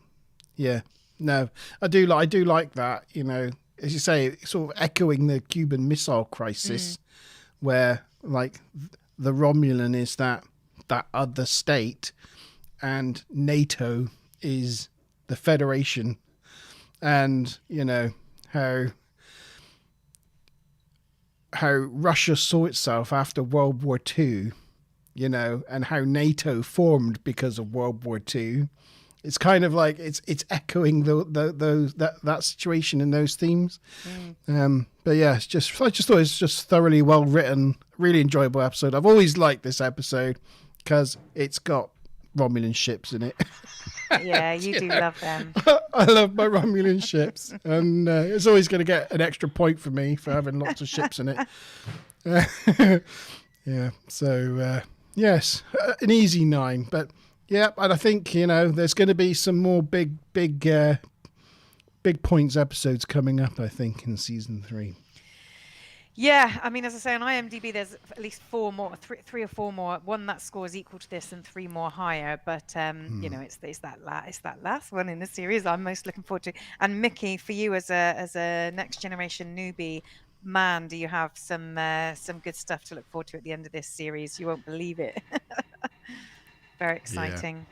yeah, no, I do like that. You know, as you say, sort of echoing the Cuban Missile Crisis, where like the Romulan is that other state, and NATO is the Federation, and you know how Russia saw itself after World War II. You know, and how NATO formed because of World War II. It's kind of like it's echoing that situation in those themes. But yeah, I just thought it's just thoroughly well written, really enjoyable episode. I've always liked this episode because it's got Romulan ships in it. Yeah, you do love them. I love my Romulan ships, and it's always going to get an extra point for me for having lots of ships in it. Yeah, so. Yes, an easy 9, but yeah, and I think, you know, there's going to be some more big points episodes coming up, I think, in season 3. Yeah, I mean, as I say, on IMDb, there's at least 4 more, 3 or 4 more. One that scores equal to this and 3 more higher. But you know, it's that last one in the series I'm most looking forward to. And Mickey, for you as a next generation newbie, man, do you have some good stuff to look forward to at the end of this series? You won't believe it. Very exciting.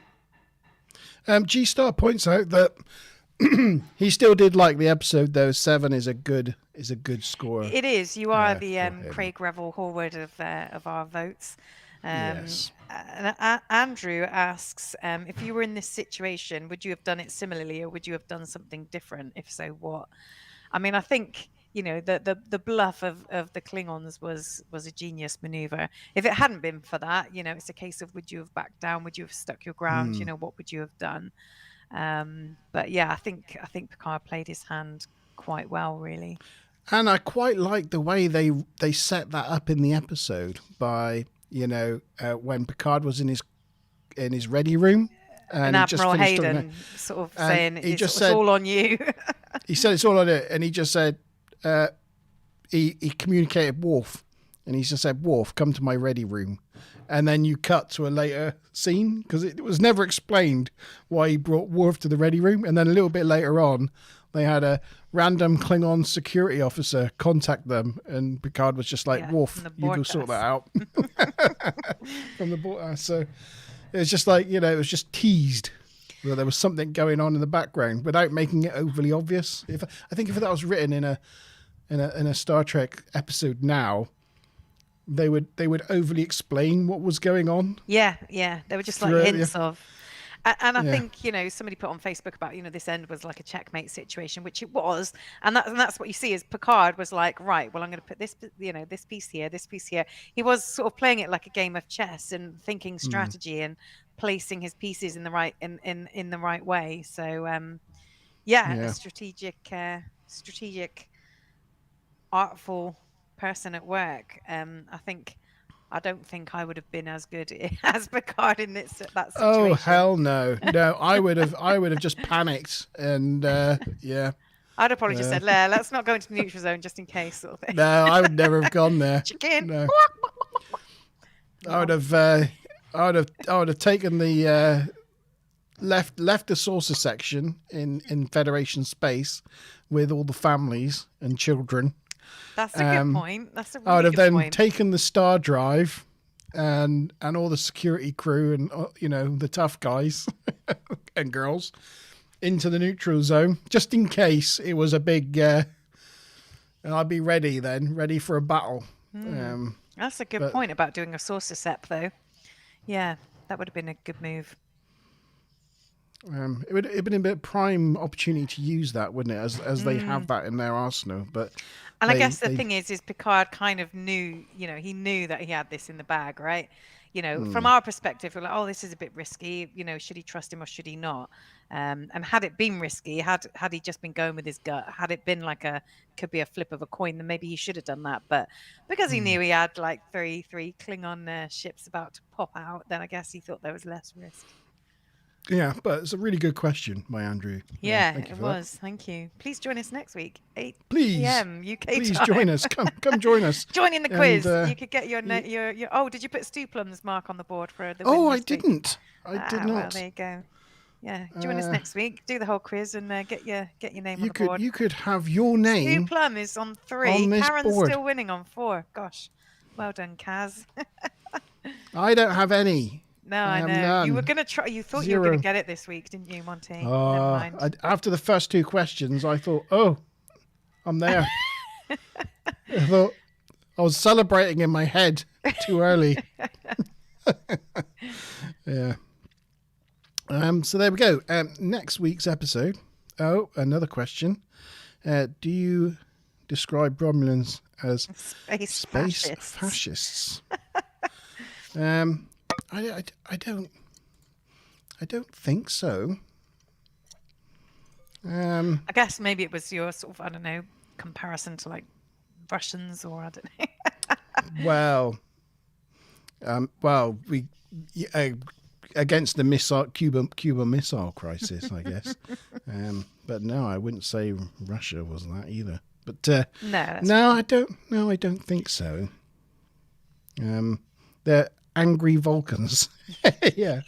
Yeah. G-Star points out that he still did like the episode, though. 7 is a good score. It is. You are the Craig Revel Horwood of our votes. Yes. Andrew asks, if you were in this situation, would you have done it similarly, or would you have done something different? If so, what? I mean, I think, you know, the bluff of the Klingons was a genius maneuver. If it hadn't been for that, you know, it's a case of, would you have backed down? Would you have stuck your ground? You know, what would you have done? But yeah, I think Picard played his hand quite well, really. And I quite like the way they set that up in the episode by, when Picard was in his ready room. And Admiral Hayden sort of saying, it's all on you. He said it's all on it. And he just said, he communicated Worf. And he just said, Worf, come to my ready room. And then you cut to a later scene because it was never explained why he brought Worf to the ready room. And then a little bit later on, they had a random Klingon security officer contact them. And Picard was just like, Worf, you go sort that out. From the board. So it was just like, it was just teased that there was something going on in the background without making it overly obvious. I think if that was written in a Star Trek episode now, they would overly explain what was going on. Yeah. They were just like hints of. And I think, somebody put on Facebook about, this end was like a checkmate situation, which it was. And that's what you see is Picard was like, right, well, I'm going to put this, this piece here, this piece here. He was sort of playing it like a game of chess and thinking strategy and placing his pieces in the right in the right way. So, a strategic, artful person at work. I don't think I would have been as good as Picard in that situation. Oh hell no! I would have just panicked and I'd have probably just said, "Let's not go into the neutral zone just in case." Sort of thing. No, I would never have gone there. Chicken. No. I would have taken the left the saucer section in Federation space with all the families and children. That's a good point. That's a really good point. I would have then taken the star drive and all the security crew and, the tough guys and girls into the neutral zone, just in case it was a big... and I'd be ready for a battle. That's a good point about doing a saucer set, though. Yeah, that would have been a good move. It would have been a bit prime opportunity to use that, wouldn't it? As they have that in their arsenal, but I guess the thing is Picard kind of knew, he knew that he had this in the bag, right? From our perspective, we're like, oh, this is a bit risky. Should he trust him or should he not? And had it been risky, had he just been going with his gut, had it been could be a flip of a coin, then maybe he should have done that. But because he knew he had like three Klingon ships about to pop out, then I guess he thought there was less risk. Yeah, but it's a really good question by Andrew. Yeah, it was. That. Thank you. Please join us next week, 8 Please. p.m. UK Please time. Join us. Come join us. Join in the quiz. You could get your. Oh, did you put Stu Plum's mark on the board for the? Oh, I didn't. I did not. Well, there you go. Yeah, join us next week. Do the whole quiz and get your name on the board. You could have your name. Stu Plum is on 3. Karen's still winning on 4. Gosh, well done, Kaz. I don't have any. No, I know. None. You were going to try. You thought 0. You were going to get it this week, didn't you, Monty? Never mind. After the first 2 questions, I thought, I'm there. I thought I was celebrating in my head too early. Yeah. So there we go. Next week's episode. Oh, another question. Do you describe Romulans as space fascists? I don't think so. I guess maybe it was your sort of, comparison to like Russians or I don't know. we against the Cuba Missile Crisis, I guess. But no, I wouldn't say Russia was that either. But I don't think so. They're angry Vulcans. Yeah.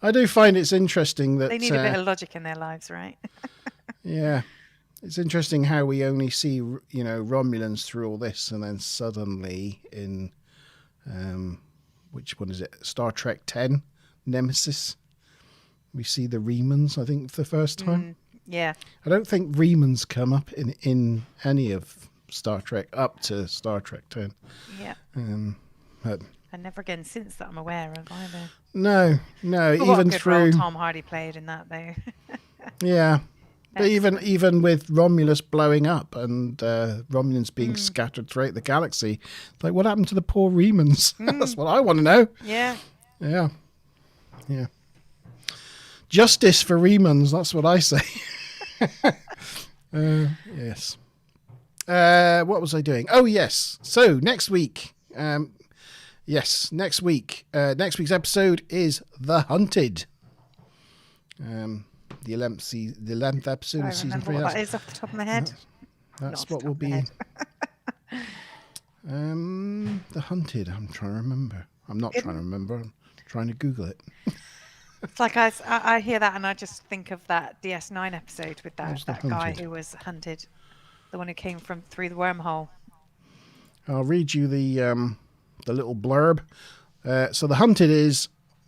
I do find it's interesting that they need a bit of logic in their lives, right? Yeah, it's interesting how we only see Romulans through all this, and then suddenly in which one is it? Star Trek 10, Nemesis. We see the Remans, I think, for the first time. Yeah. I don't think Remans come up in any of Star Trek up to Star Trek 10. Yeah. But and never again since that I'm aware of either. No, even through role Tom Hardy played in that though. Yeah. But even with Romulus blowing up and Romulans being scattered throughout the galaxy, like what happened to the poor Remans? That's what I want to know. Yeah. Yeah. Justice for Remans, that's what I say. Yes. What was I doing? Oh, yes. So next week, next week's episode is The Hunted. The 11th episode of season 3. What that is off the top of my head. That's what will be. The Hunted. I'm trying to remember. I'm not trying to remember. I'm trying to Google it. It's like I hear that and I just think of that DS9 episode with that guy who was hunted, the one who came from through the wormhole. I'll read you the little blurb. So The Hunted is,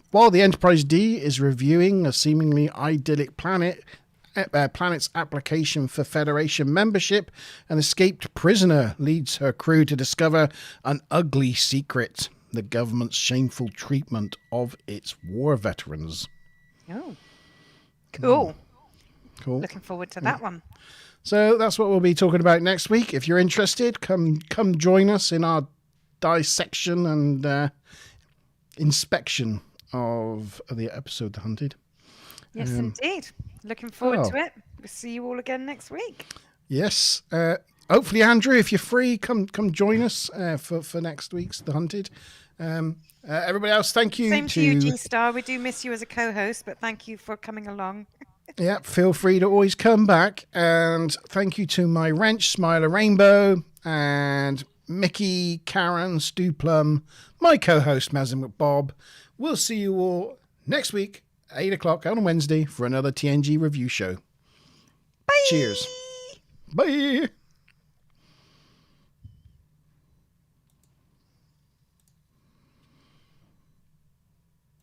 while the Enterprise D is reviewing a seemingly idyllic planet's application for Federation membership, an escaped prisoner leads her crew to discover an ugly secret: the government's shameful treatment of its war veterans. Oh, cool. Cool. Looking forward to that one. So that's what we'll be talking about next week. If you're interested, come join us in our dissection and inspection of the episode The Hunted. Yes, indeed. Looking forward to it. We'll see you all again next week. Yes. Hopefully, Andrew, if you're free, come join us for next week's The Hunted. Everybody else, thank you. Same to you, G-Star. We do miss you as a co-host, but thank you for coming along. Yeah, feel free to always come back. And thank you to my wrench, Smiler Rainbow, and Mickey, Karen, Stu Plum, my co-host, Mazin McBob. We'll see you all next week, 8 o'clock on Wednesday, for another TNG review show. Bye. Cheers. Bye.